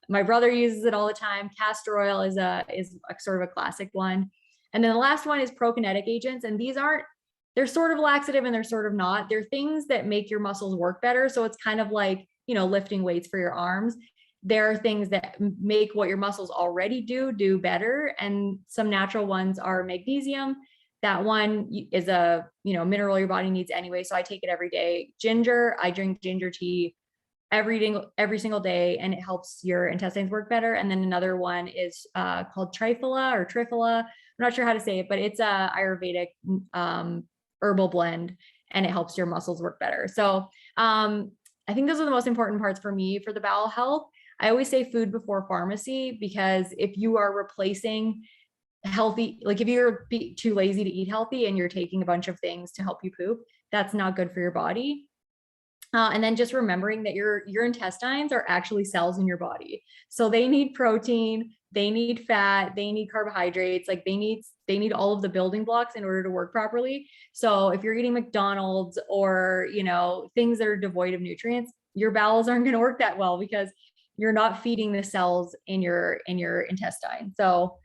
My brother uses it all the time. Castor oil is a sort of a classic one. And then the last one is prokinetic agents. And they're sort of laxative and they're sort of not. They're things that make your muscles work better. So it's kind of like, you know, lifting weights for your arms. There are things that make what your muscles already do better. And some natural ones are magnesium. That one is a, you know, mineral your body needs anyway. So I take it every day. Ginger, I drink ginger tea every single day, and it helps your intestines work better. And then another one is called Triphala. I'm not sure how to say it, but it's a Ayurvedic herbal blend, and it helps your muscles work better. So I think those are the most important parts for me for the bowel health. I always say food before pharmacy, because if you are replacing healthy, like if you're too lazy to eat healthy and you're taking a bunch of things to help you poop, that's not good for your body. And then just remembering that your intestines are actually cells in your body. So they need protein, they need fat, they need carbohydrates, like they need all of the building blocks in order to work properly. So if you're eating McDonald's or, you know, things that are devoid of nutrients, your bowels aren't going to work that well because you're not feeding the cells in your intestine. So,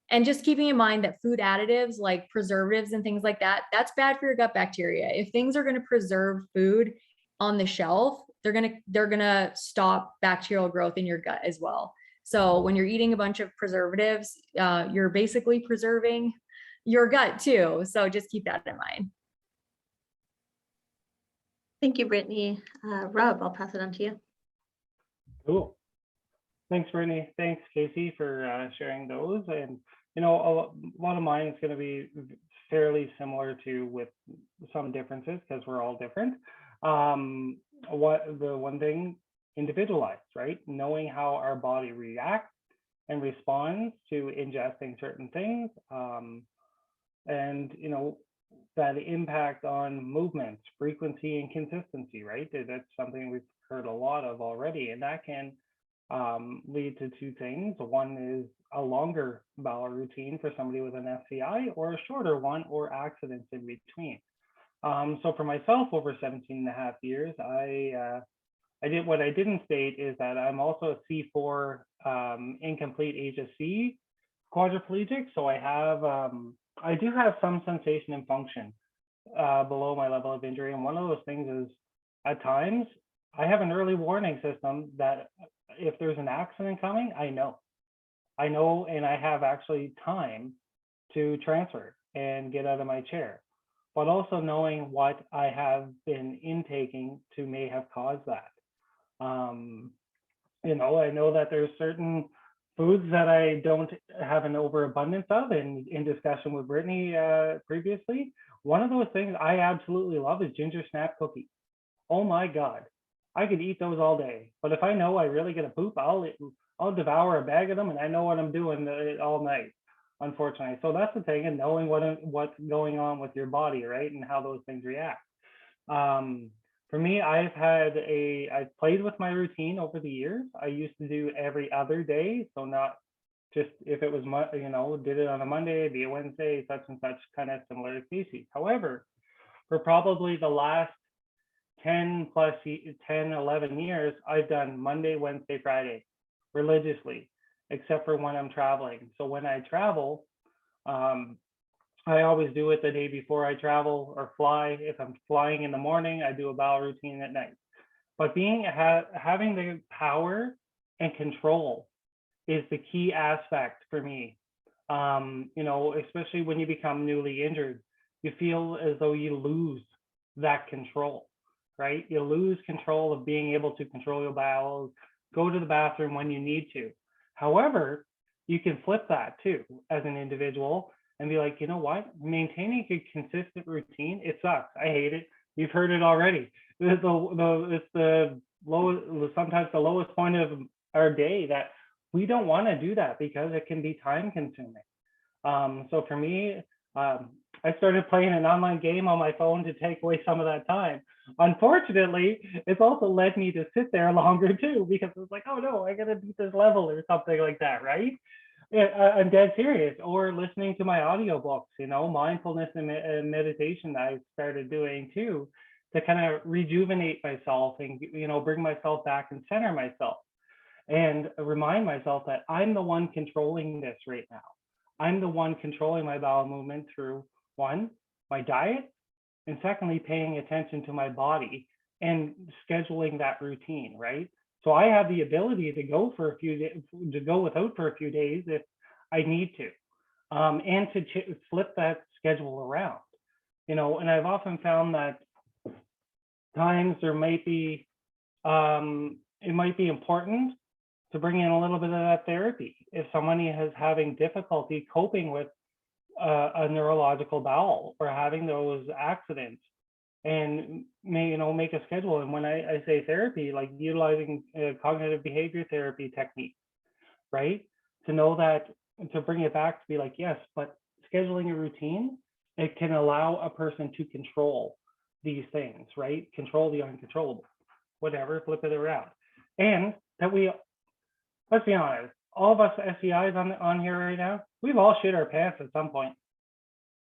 and just keeping in mind that food additives like preservatives and things like that, that's bad for your gut bacteria. If things are going to preserve food on the shelf, they're gonna stop bacterial growth in your gut as well. So when you're eating a bunch of preservatives, you're basically preserving your gut too. So just keep that in mind. Thank you, Brittany. Rob, I'll pass it on to you. Cool. Thanks, Brittany. Thanks, Casey, for sharing those. And, you know, a lot of mine is going to be fairly similar to with some differences because we're all different. The one thing, individualized, right? Knowing how our body reacts and responds to ingesting certain things. And, you know, that impact on movements, frequency and consistency, right? That's something we've heard a lot of already, and that can lead to two things. One is a longer bowel routine for somebody with an SCI, or a shorter one, or accidents in between. So for myself, over 17 and a half years, I did, what I didn't state is that I'm also a C4 incomplete HSC quadriplegic. So I do have some sensation and function below my level of injury. And one of those things is, at times, I have an early warning system that if there's an accident coming, I know, and I have actually time to transfer and get out of my chair. But also knowing what I have been intaking to may have caused that. You know, I know that there's certain foods that I don't have an overabundance of, and in discussion with Brittany previously, one of those things I absolutely love is ginger snap cookies. Oh my God, I could eat those all day. But if I know I really get a poop, I'll devour a bag of them, and I know what I'm doing all night, unfortunately. So that's the thing, and knowing what's going on with your body, right, and how those things react. For me, I've played with my routine over the years. I used to do every other day, so not just if it was, you know, did it on a Monday, be a Wednesday, such and such, kind of similar to Casey. However, for probably the last 10, 11 years, I've done Monday, Wednesday, Friday religiously, except for when I'm traveling. So when I travel, I always do it the day before I travel or fly. If I'm flying in the morning, I do a bowel routine at night. But having the power and control is the key aspect for me. You know, especially when you become newly injured, you feel as though you lose that control, right? You lose control of being able to control your bowels, go to the bathroom when you need to. However, you can flip that too as an individual and be like, you know what, maintaining a consistent routine, it sucks. I hate it. You've heard it already. It's the lowest, sometimes the lowest point of our day, that we don't want to do that because it can be time consuming. So for me, I started playing an online game on my phone to take away some of that time. Unfortunately, it's also led me to sit there longer too, because it's like, oh no, I gotta beat this level or something like that, right? I'm dead serious. Or listening to my audiobooks, you know, mindfulness and meditation that I started doing too, to kind of rejuvenate myself and, you know, bring myself back and center myself and remind myself that I'm the one controlling this right now. I'm the one controlling my bowel movement through, one, my diet, and secondly, paying attention to my body and scheduling that routine, right? So I have the ability to go for a few days, to go without for a few days if I need to, and to flip that schedule around, you know. And I've often found that times there might be, it might be important to bring in a little bit of that therapy if somebody is having difficulty coping with a neurological bowel or having those accidents, and make a schedule. And when I say therapy, like utilizing cognitive behavior therapy techniques, right? To know that, to bring it back to be like, yes, but scheduling a routine, it can allow a person to control these things, right? Control the uncontrollable, whatever, flip it around. And that let's be honest, all of us SCIs on here right now, we've all shit our pants at some point.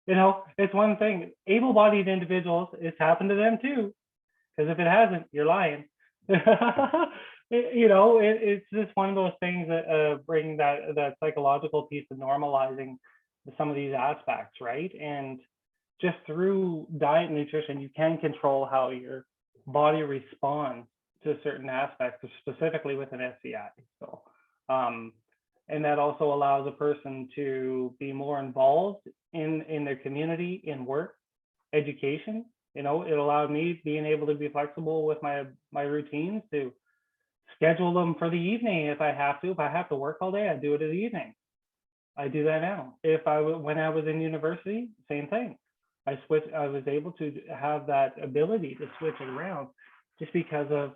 You know, it's one thing. Able-bodied individuals, it's happened to them too. Because if it hasn't, you're lying. You know, it's just one of those things that bring that psychological piece of normalizing some of these aspects, right? And just through diet and nutrition, you can control how your body responds to certain aspects, specifically with an SCI. So, And that also allows a person to be more involved in their community, in work, education. You know, it allowed me being able to be flexible with my routines, to schedule them for the evening if I have to. If I have to work all day, I do it in the evening. I do that now. When I was in university, same thing. I was able to have that ability to switch it around just because of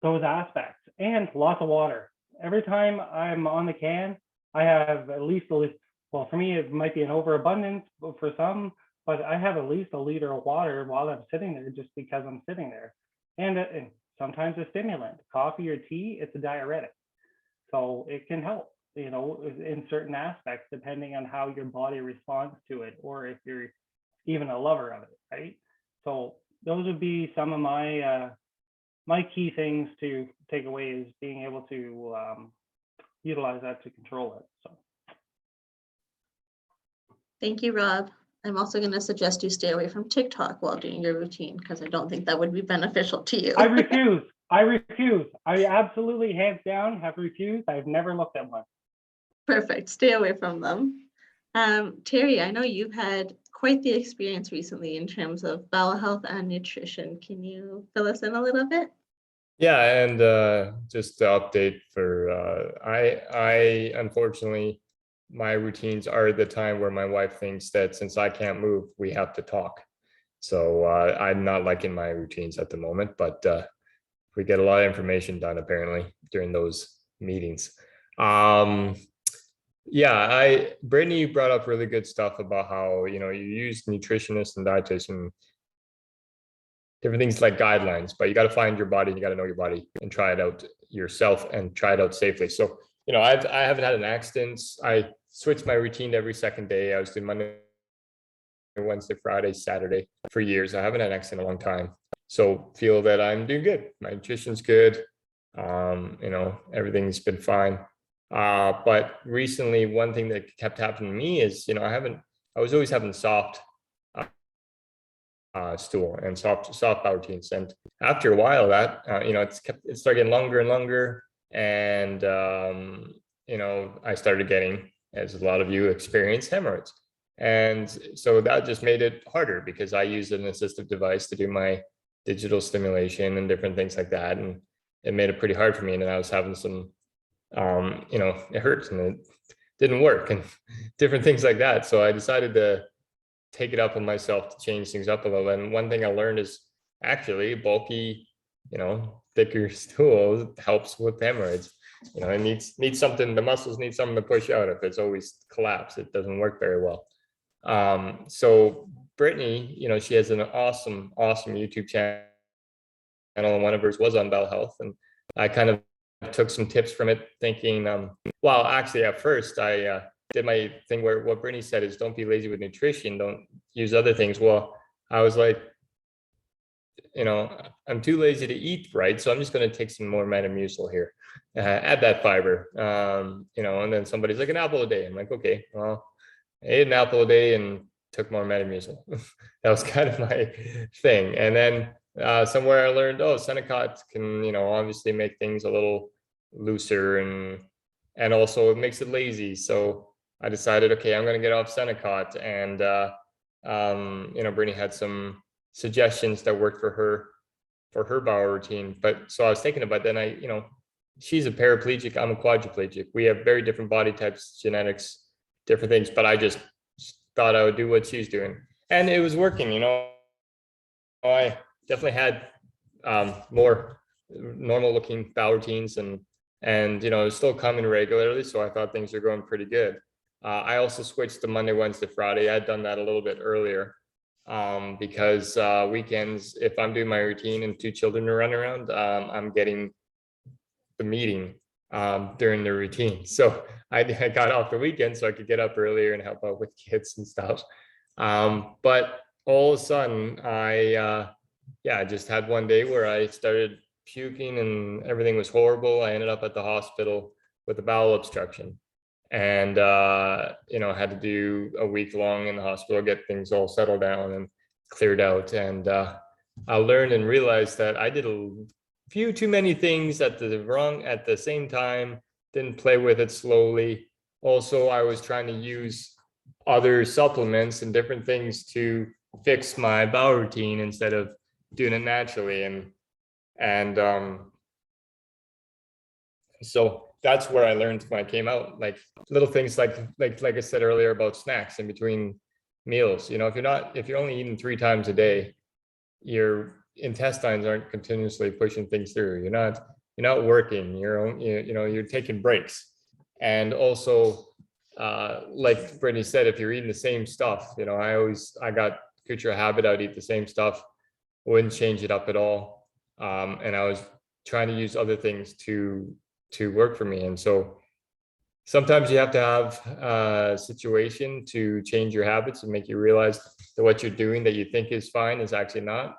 those aspects. And lots of water. Every time I'm on the can, I have at least well, for me, it might be an overabundance for some, but I have at least a liter of water while I'm sitting there, just because I'm sitting there. And sometimes a stimulant, coffee or tea, it's a diuretic. So it can help, you know, in certain aspects, depending on how your body responds to it, or if you're even a lover of it, right? So those would be some of my key things to take away, is being able to utilize that to control it. So. Thank you, Rob. I'm also going to suggest you stay away from TikTok while doing your routine, because I don't think that would be beneficial to you. I refuse. I absolutely, hands down, have refused. I've never looked at one. Perfect. Stay away from them. Terry, I know you've had quite the experience recently in terms of bowel health and nutrition. Can you fill us in a little bit? Yeah, and just to update for I unfortunately, my routines are the time where my wife thinks that since I can't move, we have to talk. So I'm not liking my routines at the moment, but we get a lot of information done apparently during those meetings. Yeah, Brittany brought up really good stuff about how, you know, you use nutritionists and dietitians, different things like guidelines, but you got to find your body, you got to know your body and try it out yourself and try it out safely. So, you know, I haven't had an accident. I switched my routine every second day. I was doing Monday, Wednesday, Friday, Saturday for years. I haven't had an accident in a long time. So feel that I'm doing good. My nutrition's good. You know, everything's been fine. But recently, one thing that kept happening to me is, you know, I was always having soft stool and soft bowel routines. And after a while that, you know, it started getting longer and longer. And, you know, I started getting, as a lot of you experience, hemorrhoids. And so that just made it harder, because I used an assistive device to do my digital stimulation and different things like that. And it made it pretty hard for me. And I was having some, you know, it hurts and it didn't work and different things like that. So I decided to take it up on myself to change things up a little. And one thing I learned is actually bulky, you know, thicker stool helps with hemorrhoids. You know, it needs something, the muscles need something to push out. If it's always collapsed, it doesn't work very well. So Brittany, you know, she has an awesome YouTube channel, and one of hers was on Bowel Health. And I kind of took some tips from it, thinking, well, actually at first I did my thing where what Brittany said is, don't be lazy with nutrition, don't use other things. Well, I was like, you know, I'm too lazy to eat right, so I'm just going to take some more Metamucil here, add that fiber, you know. And then somebody's like, an apple a day. I'm like, okay, well, I ate an apple a day and took more Metamucil. That was kind of my thing. And then somewhere I learned, oh, Senecot can, you know, obviously make things a little looser, and also it makes it lazy. So I decided, okay, I'm going to get off Senecot. And you know, Brittany had some suggestions that worked for her bowel routine. But so I was thinking about, then you know, she's a paraplegic, I'm a quadriplegic. We have very different body types, genetics, different things, but I just thought I would do what she's doing, and it was working. You know, I definitely had more normal looking bowel routines, and you know, it's still coming regularly, so I thought things are going pretty good. I also switched to Monday, Wednesday, Friday. I had done that a little bit earlier, because weekends, if I'm doing my routine and 2 children are running around, I'm getting the meeting during the routine. So I got off the weekend so I could get up earlier and help out with kids and stuff. But all of a sudden, I just had one day where I started puking and everything was horrible. I ended up at the hospital with a bowel obstruction, and you know, had to do a week long in the hospital, get things all settled down and cleared out. And I learned and realized that I did a few too many things at the same time, didn't play with it slowly. Also, I was trying to use other supplements and different things to fix my bowel routine instead of doing it naturally. And so that's where I learned when I came out, like little things like I said earlier about snacks in between meals. You know, if you're only eating 3 times a day, your intestines aren't continuously pushing things through. You're not working. You're taking breaks. And also, like Brittany said, if you're eating the same stuff, you know, I got creature habit. I'd eat the same stuff, wouldn't change it up at all. And I was trying to use other things to work for me. And so sometimes you have to have a situation to change your habits and make you realize that what you're doing that you think is fine is actually not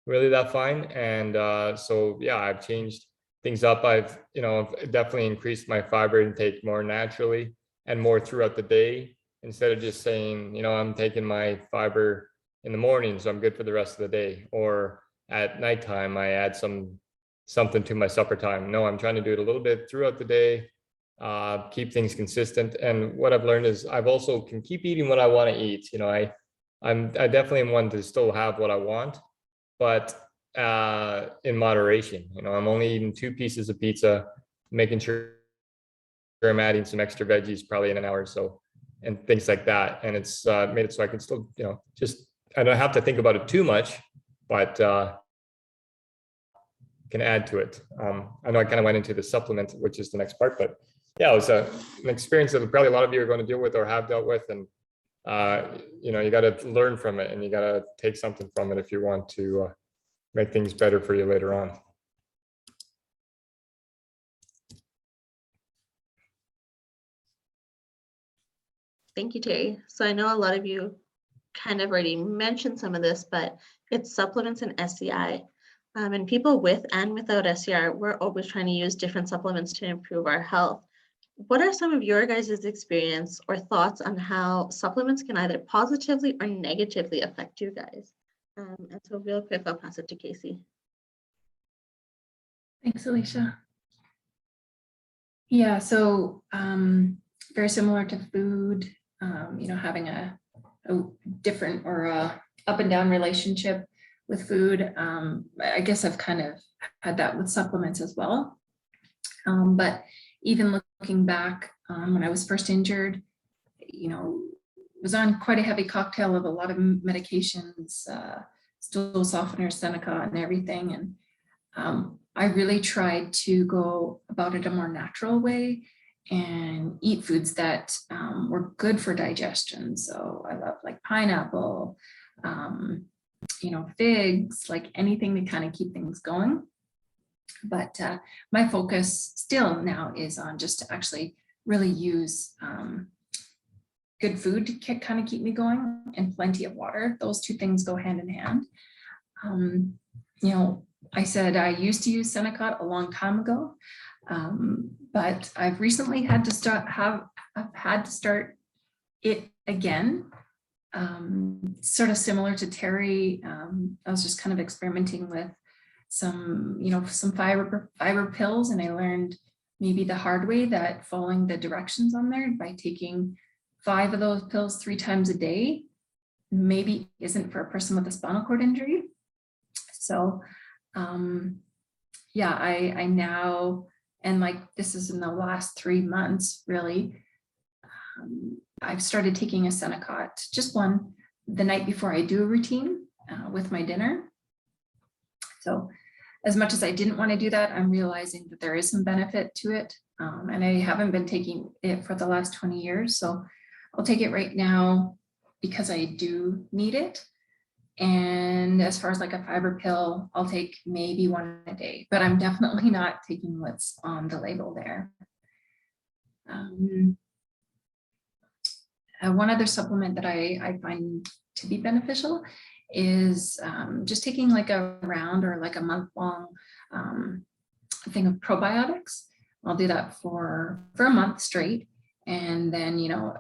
really that fine. And so, yeah, I've changed things up. I've definitely increased my fiber intake more naturally and more throughout the day, instead of just saying, you know, I'm taking my fiber in the morning, so I'm good for the rest of the day. Or at nighttime, I add something to my supper time. No, I'm trying to do it a little bit throughout the day, keep things consistent. And what I've learned is I've also can keep eating what I want to eat. You know, I definitely am one to still have what I want, but in moderation. You know, I'm only eating 2 pieces of pizza, making sure I'm adding some extra veggies probably in an hour or so, and things like that. And it's made it so I can still, you know, just, I don't have to think about it too much, but can add to it. I know I kind of went into the supplement, which is the next part, but yeah, it was an experience that probably a lot of you are going to deal with or have dealt with. And you know, you got to learn from it, and you got to take something from it if you want to make things better for you later on. Thank you, Terry. So I know a lot of you kind of already mentioned some of this, but it's supplements and SCI. And people with and without SCI, we're always trying to use different supplements to improve our health. What are some of your guys' experience or thoughts on how supplements can either positively or negatively affect you guys? And so real quick, I'll pass it to Casey. Thanks, Alicia. Yeah, so very similar to food, you know, having a different or a up and down relationship with food. I guess I've kind of had that with supplements as well. But even looking back when I was first injured, you know, was on quite a heavy cocktail of a lot of medications, stool softeners, Seneca and everything. And I really tried to go about it a more natural way and eat foods that were good for digestion. So I love like pineapple, you know, figs, like anything to kind of keep things going. But my focus still now is on just to actually really use good food to kind of keep me going, and plenty of water. Those 2 things go hand in hand. You know, I said I used to use Seneca a long time ago, but I've recently had to start it again. Sort of similar to Terry, I was just kind of experimenting with some, you know, some fiber pills, and I learned maybe the hard way that following the directions on there by taking 5 of those pills 3 times a day maybe isn't for a person with a spinal cord injury. So yeah, I now, and like this is in the last 3 months really, I've started taking a Senecot, just one, the night before I do a routine with my dinner. So as much as I didn't want to do that, I'm realizing that there is some benefit to it. And I haven't been taking it for the last 20 years. So I'll take it right now because I do need it. And as far as like a fiber pill, I'll take maybe 1 a day, but I'm definitely not taking what's on the label there. One other supplement that I find to be beneficial is just taking like a round or like a month-long thing of probiotics. I'll do that for a month straight, and then, you know,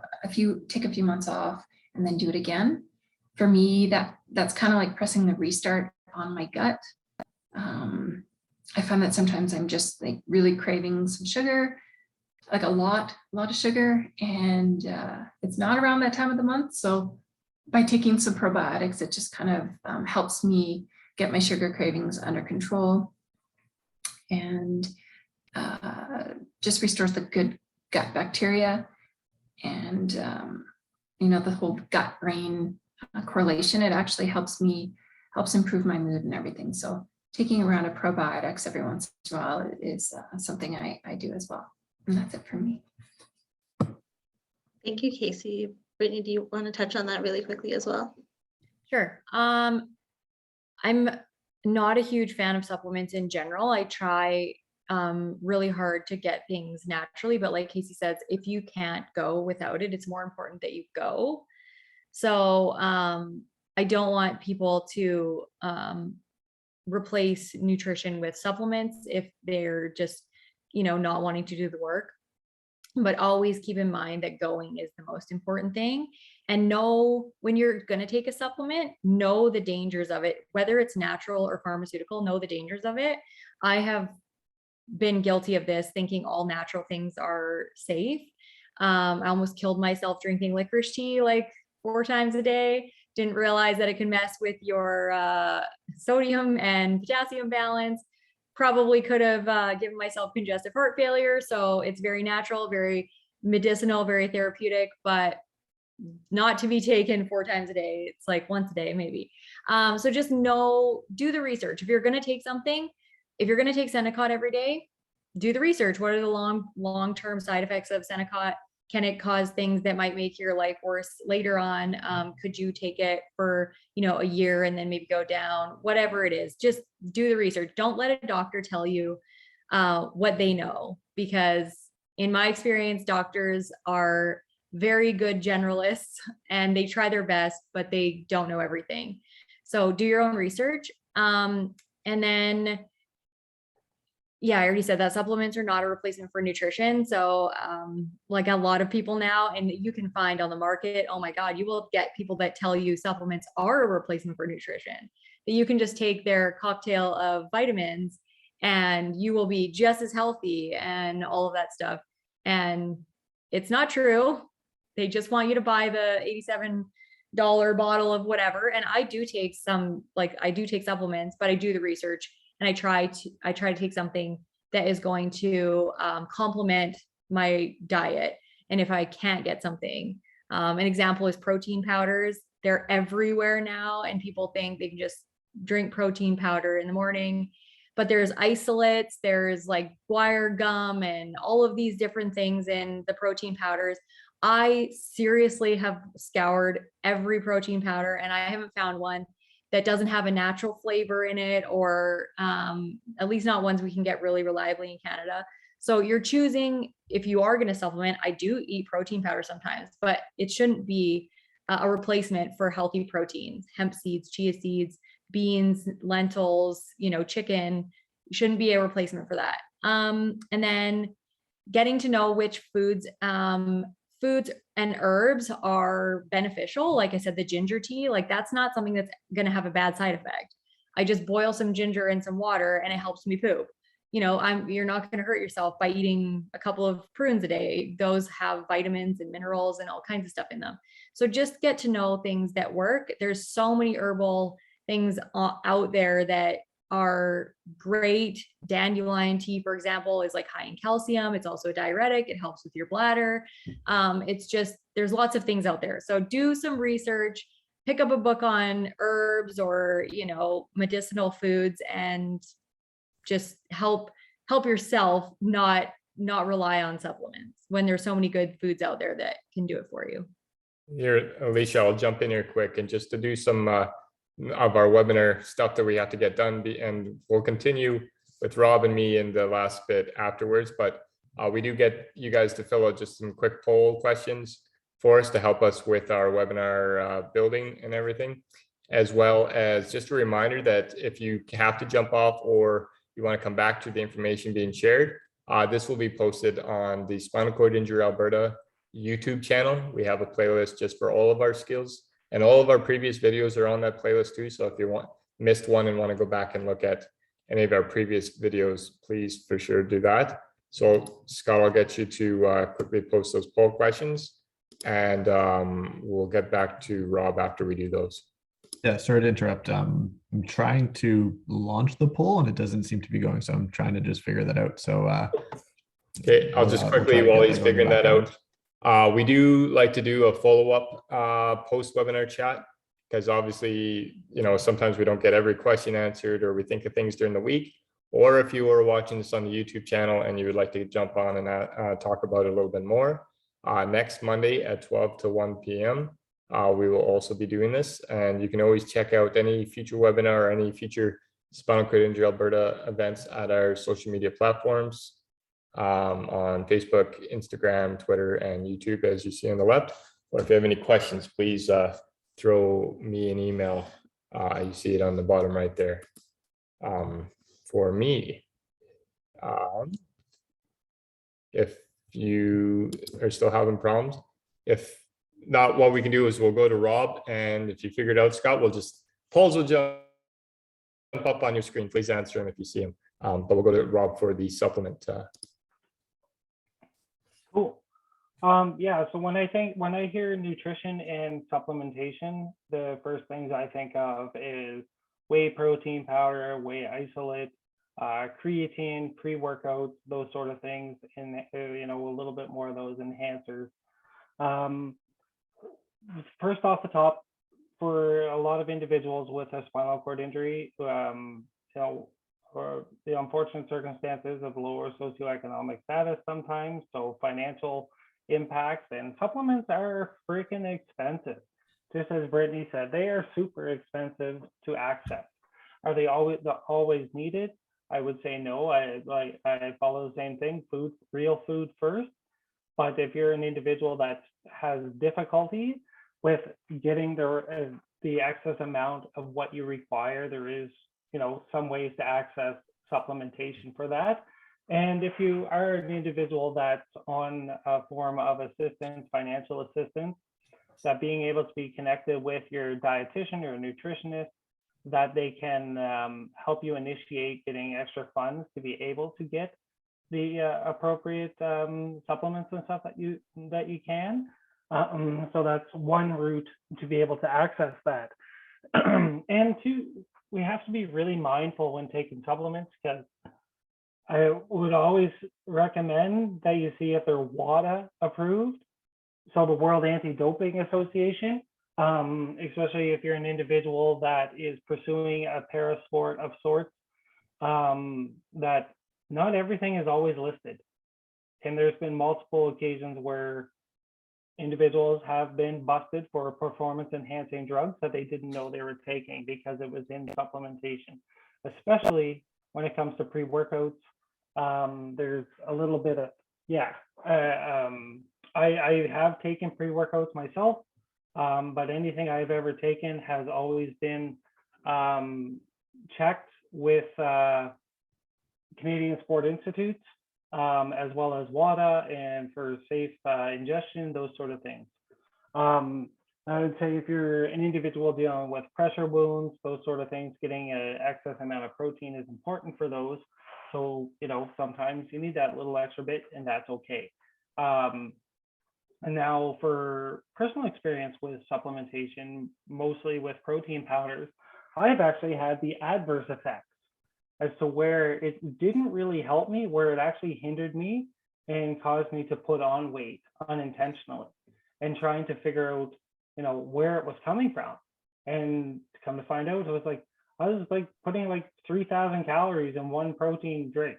take a few months off and then do it again. For me, that's kind of like pressing the restart on my gut. I find that sometimes I'm just like really craving some sugar, like a lot of sugar, and it's not around that time of the month. So by taking some probiotics, it just kind of helps me get my sugar cravings under control, and just restores the good gut bacteria, and the whole gut brain correlation. It actually helps improve my mood and everything. So taking a round of probiotics every once in a while is something I do as well. And that's it for me. Thank you, Casey. Brittany, do you want to touch on that really quickly as well? Sure. I'm not a huge fan of supplements in general. I try really hard to get things naturally, but like Casey says, if you can't go without it, it's more important that you go. So I don't want people to replace nutrition with supplements if they're just, not wanting to do the work. But always keep in mind that going is the most important thing. And know when you're going to take a supplement, know the dangers of it, whether it's natural or pharmaceutical, know the dangers of it. I have been guilty of this, thinking all natural things are safe. I almost killed myself drinking licorice tea like 4 times a day. Didn't realize that it can mess with your sodium and potassium balance. Probably could have given myself congestive heart failure. So it's very natural, very medicinal, very therapeutic, but not to be taken 4 times a day. It's like once a day, maybe. So just do the research. If you're going to take something, if you're going to take Senecot every day, do the research. What are the long-term side effects of Senecot? Can it cause things that might make your life worse later on? Could you take it for, a year and then maybe go down? Whatever it is, just do the research. Don't let a doctor tell you what they know, because in my experience, doctors are very good generalists and they try their best, but they don't know everything. So do your own research. And then, yeah, I already said that supplements are not a replacement for nutrition. So like a lot of people now, and you can find on the market, oh my God, you will get people that tell you supplements are a replacement for nutrition, that you can just take their cocktail of vitamins and you will be just as healthy and all of that stuff. And it's not true. They just want you to buy the $87 bottle of whatever. And I do take supplements, but I do the research. And I try to take something that is going to complement my diet. And if I can't get something, an example is protein powders. They're everywhere now, and people think they can just drink protein powder in the morning. But there's isolates, there's like guar gum, and all of these different things in the protein powders. I seriously have scoured every protein powder, and I haven't found one that doesn't have a natural flavor in it, or at least not ones we can get really reliably in Canada. So you're choosing, if you are going to supplement, I do eat protein powder sometimes, but it shouldn't be a replacement for healthy proteins. Hemp seeds, chia seeds, beans, lentils, chicken shouldn't be a replacement for that. And then getting to know which foods and herbs are beneficial. Like I said, the ginger tea, like that's not something that's going to have a bad side effect. I just boil some ginger in some water and it helps me poop. You're not going to hurt yourself by eating a couple of prunes a day. Those have vitamins and minerals and all kinds of stuff in them. So just get to know things that work. There's so many herbal things out there that are great. Dandelion tea, for example, is like high in calcium. It's also a diuretic. It helps with your bladder. It's just, there's lots of things out there. So do some research, pick up a book on herbs or, medicinal foods, and just help yourself not rely on supplements when there's so many good foods out there that can do it for you. Here, Alicia, I'll jump in here quick, and just to do some of our webinar stuff that we have to get done, and we'll continue with Rob and me in the last bit afterwards, but we do get you guys to fill out just some quick poll questions for us to help us with our webinar building and everything, as well as just a reminder that if you have to jump off or you want to come back to the information being shared, this will be posted on the Spinal Cord Injury Alberta YouTube channel. We have a playlist just for all of our skills, and all of our previous videos are on that playlist too. So if you missed one and want to go back and look at any of our previous videos, please for sure do that. So Scott, I'll get you to quickly post those poll questions, and we'll get back to Rob after we do those. Yeah, sorry to interrupt. I'm trying to launch the poll and it doesn't seem to be going, so I'm trying to just figure that out. So Okay, I'll just we'll quickly, try to while get he's that going in the figuring that background. out, we do like to do a follow-up post-webinar chat, because obviously, sometimes we don't get every question answered, or we think of things during the week. Or if you were watching this on the YouTube channel and you would like to jump on and talk about it a little bit more, next Monday at 12 to 1 p.m., we will also be doing this. And you can always check out any future webinar or any future Spinal Cord Injury Alberta events at our social media platforms, on Facebook, Instagram, Twitter, and YouTube, as you see on the left. Or if you have any questions, please throw me an email. You see it on the bottom right there. For me, if you are still having problems, if not, what we can do is we'll go to Rob, and if you figure it out, Scott, polls will jump up on your screen. Please answer them if you see them. But we'll go to Rob for the supplement. Cool. Yeah, so when I hear nutrition and supplementation, the first things I think of is whey protein powder, whey isolate, creatine, pre-workouts, those sort of things, and a little bit more of those enhancers. First off the top, for a lot of individuals with a spinal cord injury, or the unfortunate circumstances of lower socioeconomic status sometimes, so financial impacts, and supplements are freaking expensive. Just as Brittany said, they are super expensive to access. Are they always needed? I would say no. I follow the same thing, real food first. But if you're an individual that has difficulty with getting the excess amount of what you require, there is some ways to access supplementation for that. And if you are an individual that's on a form of assistance, financial assistance, that being able to be connected with your dietitian or nutritionist, that they can help you initiate getting extra funds to be able to get the appropriate supplements and stuff that you can. So that's one route to be able to access that. And two, we have to be really mindful when taking supplements, because I would always recommend that you see if they're WADA approved, so the World Anti-Doping Association, especially if you're an individual that is pursuing a parasport of sorts, that not everything is always listed. And there's been multiple occasions where individuals have been busted for performance enhancing drugs that they didn't know they were taking because it was in supplementation, especially when it comes to pre-workouts. There's a little bit of, I have taken pre-workouts myself, but anything I've ever taken has always been checked with Canadian Sport Institutes, as well as WADA, and for safe ingestion, those sort of things. I would say if you're an individual dealing with pressure wounds, those sort of things, getting an excess amount of protein is important for those. So, sometimes you need that little extra bit, and that's okay. And now for personal experience with supplementation, mostly with protein powders, I've actually had the adverse effects as to where it didn't really help me, where it actually hindered me and caused me to put on weight unintentionally, and trying to figure out, where it was coming from. And to come to find out, I was putting like 3,000 calories in one protein drink,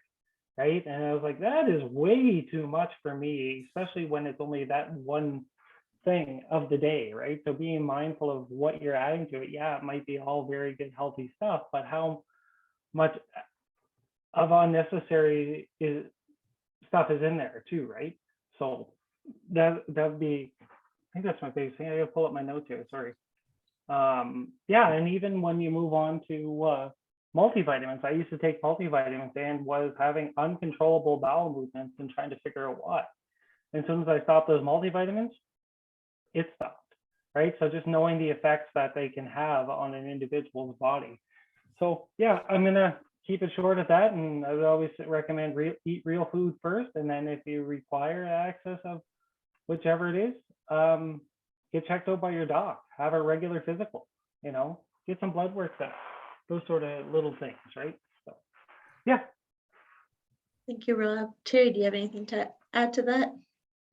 right? And I was like, that is way too much for me, especially when it's only that one thing of the day, right? So being mindful of what you're adding to it, it might be all very good, healthy stuff, but how much of unnecessary stuff is in there too, right? So that'd be, I think that's my biggest thing. I gotta pull up my notes here, sorry. And even when you move on to multivitamins, I used to take multivitamins and was having uncontrollable bowel movements and trying to figure out why. And as soon as I stopped those multivitamins, it stopped, right? So just knowing the effects that they can have on an individual's body. So I'm gonna keep it short at that. And I would always recommend eat real food first. And then if you require access of whichever it is, get checked out by your doc, have a regular physical, get some blood work done, those sort of little things, right? So, yeah. Thank you, Rob. Terry, do you have anything to add to that?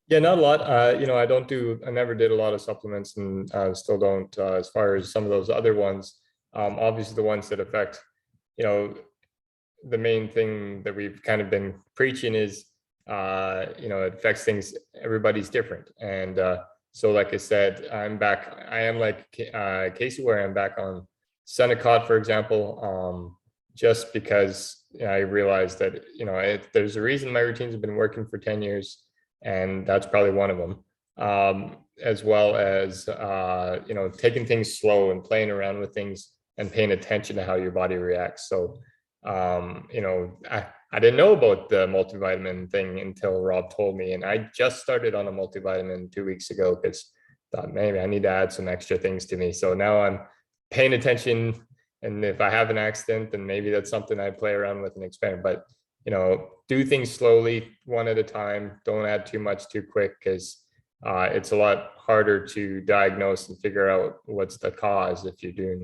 Yeah, not a lot. I never did a lot of supplements, and still don't, as far as some of those other ones. Obviously the ones that affect, the main thing that we've kind of been preaching is, it affects things, everybody's different. And so like I said, I'm back, I am like Casey, where I'm back on Senecot, for example, just because I realized that, there's a reason my routines have been working for 10 years, and that's probably one of them. As well as, taking things slow and playing around with things and paying attention to how your body reacts. So, I didn't know about the multivitamin thing until Rob told me, and I just started on a multivitamin 2 weeks ago because thought maybe I need to add some extra things to me. So now I'm paying attention, and if I have an accident, then maybe that's something I play around with and experiment. But do things slowly, one at a time. Don't add too much too quick, because it's a lot harder to diagnose and figure out what's the cause if you're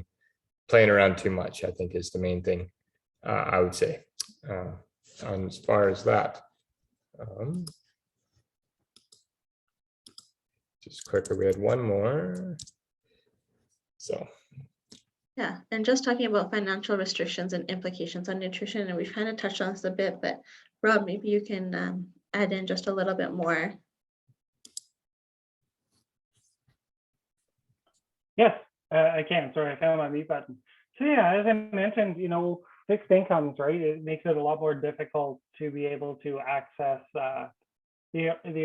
playing around too much, I think, is the main thing, I would say, as far as that. Just quicker, we had one more. So. Yeah, and just talking about financial restrictions and implications on nutrition, and we've kind of touched on this a bit, but Rob, maybe you can add in just a little bit more. Yes, I can. Sorry, I found my mute button. So yeah, as I mentioned, fixed incomes, right? It makes it a lot more difficult to be able to access the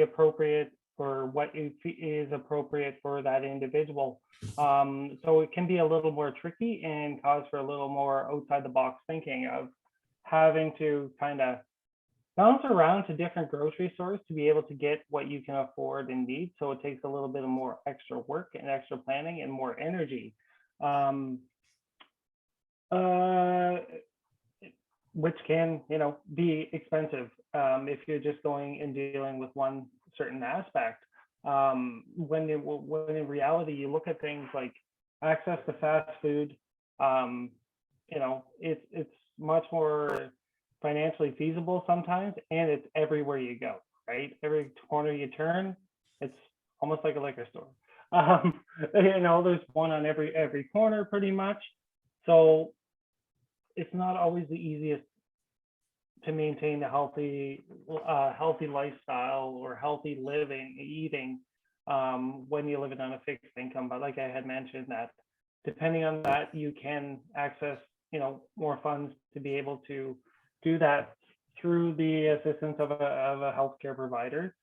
appropriate, or what is appropriate for that individual. So it can be a little more tricky and cause for a little more outside the box thinking of having to kind of bounce around to different grocery stores to be able to get what you can afford and need. So it takes a little bit of more extra work and extra planning and more energy, which can, be expensive if you're just going and dealing with one certain aspect. When in reality, you look at things like access to fast food, it's much more financially feasible sometimes, and it's everywhere you go, right? Every corner you turn, it's almost like a liquor store. There's one on every corner pretty much. So it's not always the easiest to maintain a healthy lifestyle or healthy eating when you're living on a fixed income. But like I had mentioned, that depending on that, you can access more funds to be able to do that through the assistance of a healthcare provider,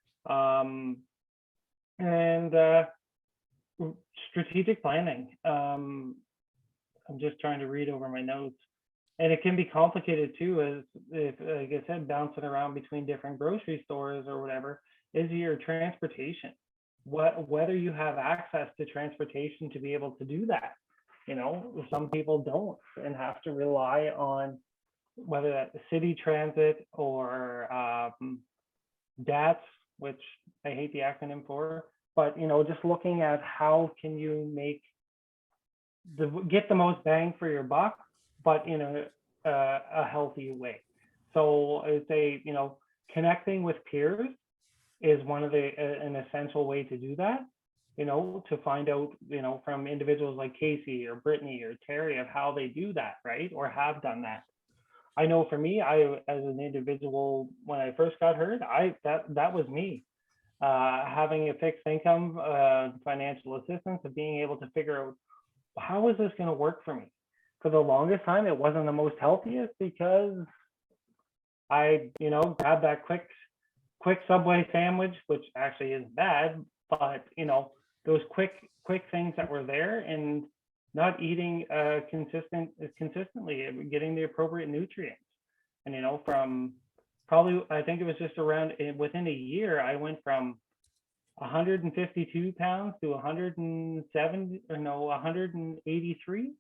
and strategic planning. I'm just trying to read over my notes. And it can be complicated too, as if, like I said, bouncing around between different grocery stores or whatever, is your transportation. Whether you have access to transportation to be able to do that. Some people don't and have to rely on whether that's city transit or DATS, which I hate the acronym for, but just looking at how can you get the most bang for your buck, but in a healthy way. So I would say, connecting with peers is one of an essential way to do that, to find out, from individuals like Casey or Brittany or Terry of how they do that, right? Or have done that. I know for me, as an individual, when I first got hurt, that was me. Having a fixed income, financial assistance, of being able to figure out, how is this going to work for me? For the longest time, it wasn't the most healthiest, because I, grabbed that quick Subway sandwich, which actually is bad, but those quick things that were there, and not eating consistently, getting the appropriate nutrients. And from probably, I think it was just around, within a year, I went from 152 pounds to 183,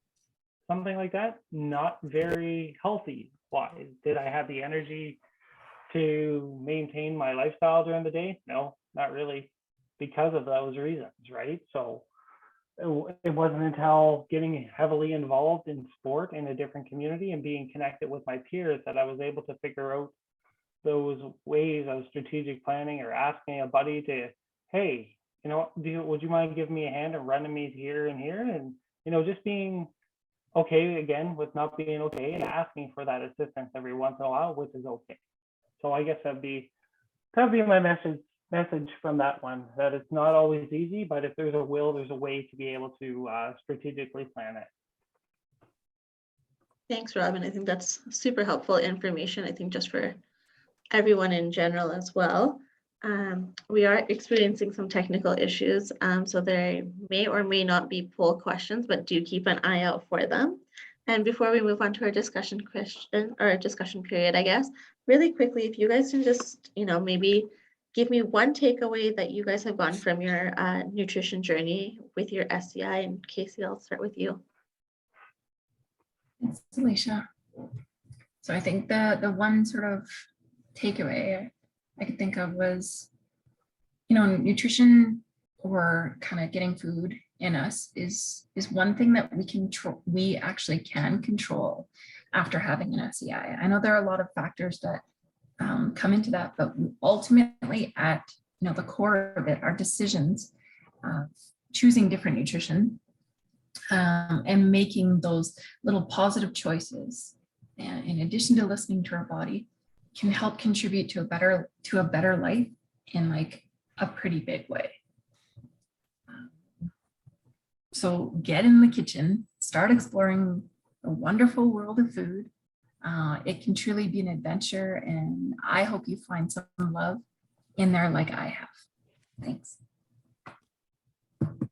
something like that. Not very healthy Why? Did I have the energy to maintain my lifestyle during the day? No, not really, because of those reasons, right? So it wasn't until getting heavily involved in sport in a different community and being connected with my peers that I was able to figure out those ways of strategic planning, or asking a buddy to, hey, would you mind giving me a hand and running me here and here? And, just being okay again with not being okay and asking for that assistance every once in a while, which is okay. So I guess that'd be my message from that one, that it's not always easy, but if there's a will, there's a way to be able to strategically plan it. Thanks, Robin. I think that's super helpful information, I think just for everyone in general as well. We are experiencing some technical issues, so there may or may not be poll questions, but do keep an eye out for them. And before we move on to our discussion period, I guess, really quickly, if you guys can just, maybe give me one takeaway that you guys have gotten from your nutrition journey with your SCI. And Casey, I'll start with you. Thanks, Alicia. So I think the one sort of takeaway I could think of was, nutrition, or kind of getting food in us is one thing that we actually can control after having an SCI. I know there are a lot of factors that come into that, but ultimately at the core of it are decisions, choosing different nutrition, and making those little positive choices, and in addition to listening to our body, can help contribute to a better life in like a pretty big way. So get in the kitchen, start exploring the wonderful world of food. It can truly be an adventure, and I hope you find some love in there like I have. Thanks. Thank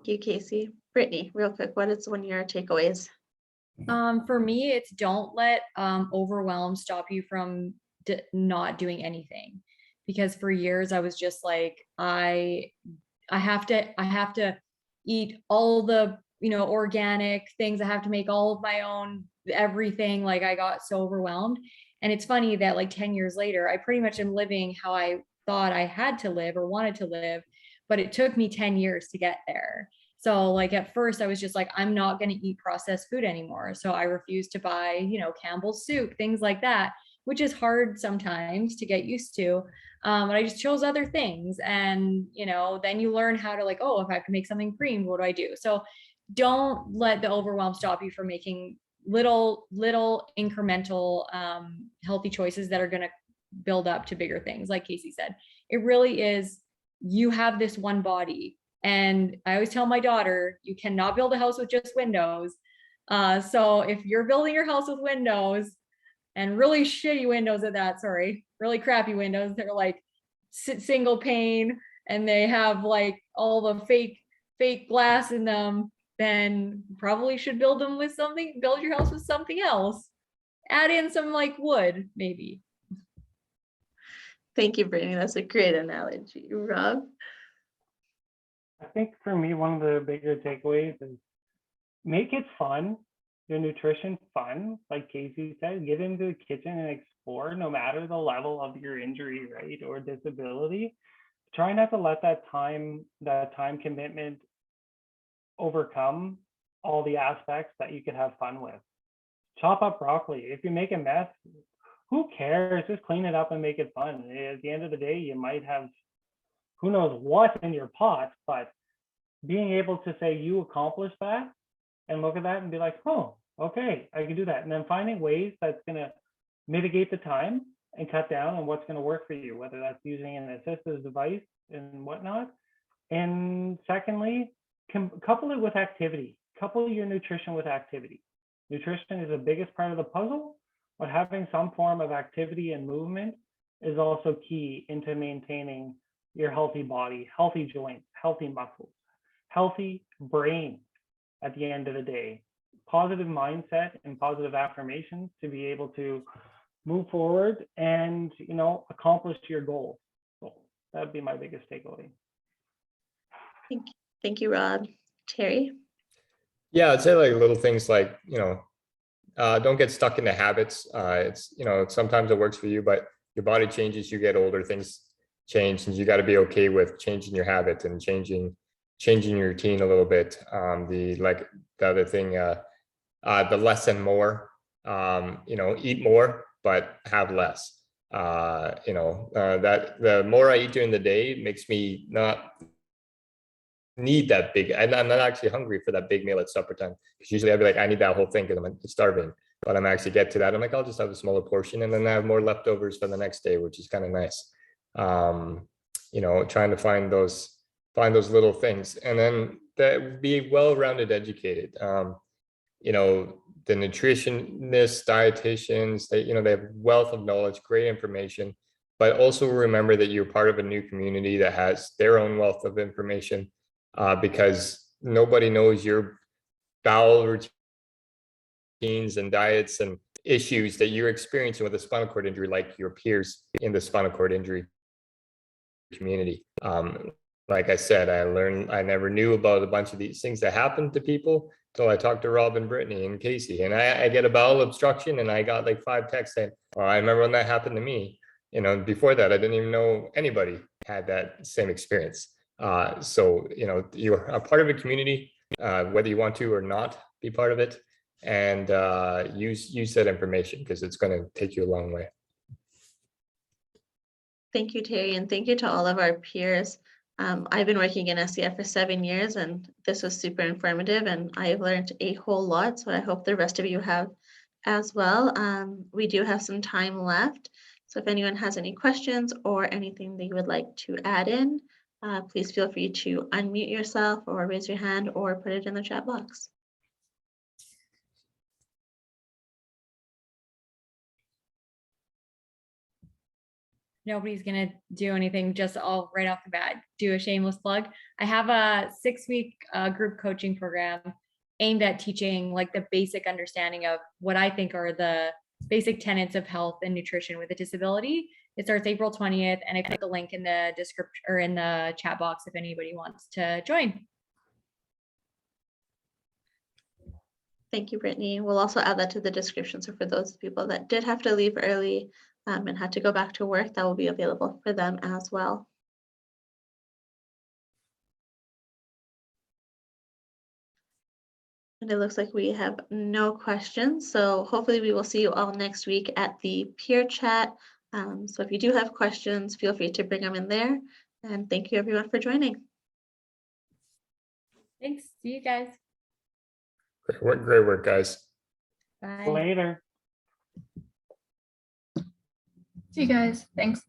you, Casey. Brittany, real quick, what is one of your takeaways? For me, it's don't let overwhelm stop you from not doing anything. Because for years I was just like, I have to eat all the organic things. I have to make all of my own everything. Like I got so overwhelmed. And it's funny that like 10 years later, I pretty much am living how I thought I had to live or wanted to live, but it took me 10 years to get there. So like at first I was just like, I'm not going to eat processed food anymore. So I refused to buy, Campbell's soup, things like that, which is hard sometimes to get used to. But I just chose other things. And, then you learn how to like, oh, if I can make something creamed, what do I do? So don't let the overwhelm stop you from making little incremental healthy choices that are going to build up to bigger things. Like Casey said, it really is, you have this one body. And I always tell my daughter, you cannot build a house with just windows. So if you're building your house with windows, and really shitty windows at that, really crappy windows, they're like single pane and they have like all the fake glass in them, then probably should build your house with something else. Add in some like wood, maybe. Thank you, Brittany. That's a great analogy. Rob? I think for me, one of the bigger takeaways is make it fun, your nutrition fun. Like Casey said, get into the kitchen and explore, no matter the level of your injury, right, or disability. Try not to let that time commitment overcome all the aspects that you could have fun with. Chop up broccoli. If you make a mess, who cares? Just clean it up and make it fun. At the end of the day, you might have who knows what in your pot, but being able to say you accomplished that and look at that and be like, oh, okay, I can do that. And then finding ways that's going to mitigate the time and cut down on what's going to work for you, whether that's using an assistive device and whatnot. And secondly, couple it with activity. Couple your nutrition with activity. Nutrition is the biggest part of the puzzle, but having some form of activity and movement is also key into maintaining your healthy body, healthy joints, healthy muscles, healthy brain at the end of the day. Positive mindset and positive affirmations to be able to move forward and accomplish your goals. So that would be my biggest takeaway. Thank you, Rob. Terry? Yeah, I'd say like little things like, don't get stuck in the habits. It's, you know, sometimes it works for you, but your body changes, you get older, things change, and you got to be okay with changing your habits and changing your routine a little bit. The other thing, the less and more, you know, eat more, but have less. That the more I eat during the day, it makes me not need that big, and I'm not actually hungry for that big meal at supper time, because usually I'd be like, I need that whole thing because I'm starving. But I'm actually get to that, I'm like, I'll just have a smaller portion, and then I have more leftovers for the next day, which is kind of nice. You know, trying to find those little things, and then that be well-rounded, educated. You know, the nutritionists, dietitians, they have wealth of knowledge, great information, but also remember that you're part of a new community that has their own wealth of information, because nobody knows your bowel routines and diets and issues that you're experiencing with a spinal cord injury like your peers in the spinal cord injury community. Like I said, I never knew about a bunch of these things that happen to people until I talked to Rob and Brittany and Casey. And I get a bowel obstruction, and I got like 5 texts saying, "Oh, I remember when that happened to me." You know, before that, I didn't even know anybody had that same experience. So, you know, you're a part of a community, whether you want to or not be part of it, and use that information, because it's going to take you a long way. Thank you, Terry, and thank you to all of our peers. I've been working in SCI for 7 years, and this was super informative, and I've learned a whole lot, so I hope the rest of you have as well. We do have some time left, so if anyone has any questions or anything that you would like to add in, please feel free to unmute yourself or raise your hand or put it in the chat box. Nobody's gonna do anything, just all right off the bat, do a shameless plug. I have a 6-week group coaching program aimed at teaching like the basic understanding of what I think are the basic tenets of health and nutrition with a disability. It starts April 20th, and I put the link in the description or in the chat box if anybody wants to join. Thank you, Brittany. We'll also add that to the description. So for those people that did have to leave early and had to go back to work, that will be available for them as well. And it looks like we have no questions. So hopefully we will see you all next week at the peer chat. So if you do have questions, feel free to bring them in there. And thank you everyone for joining. Thanks. See you guys. Great work, guys. Bye. Later. See you guys. Thanks.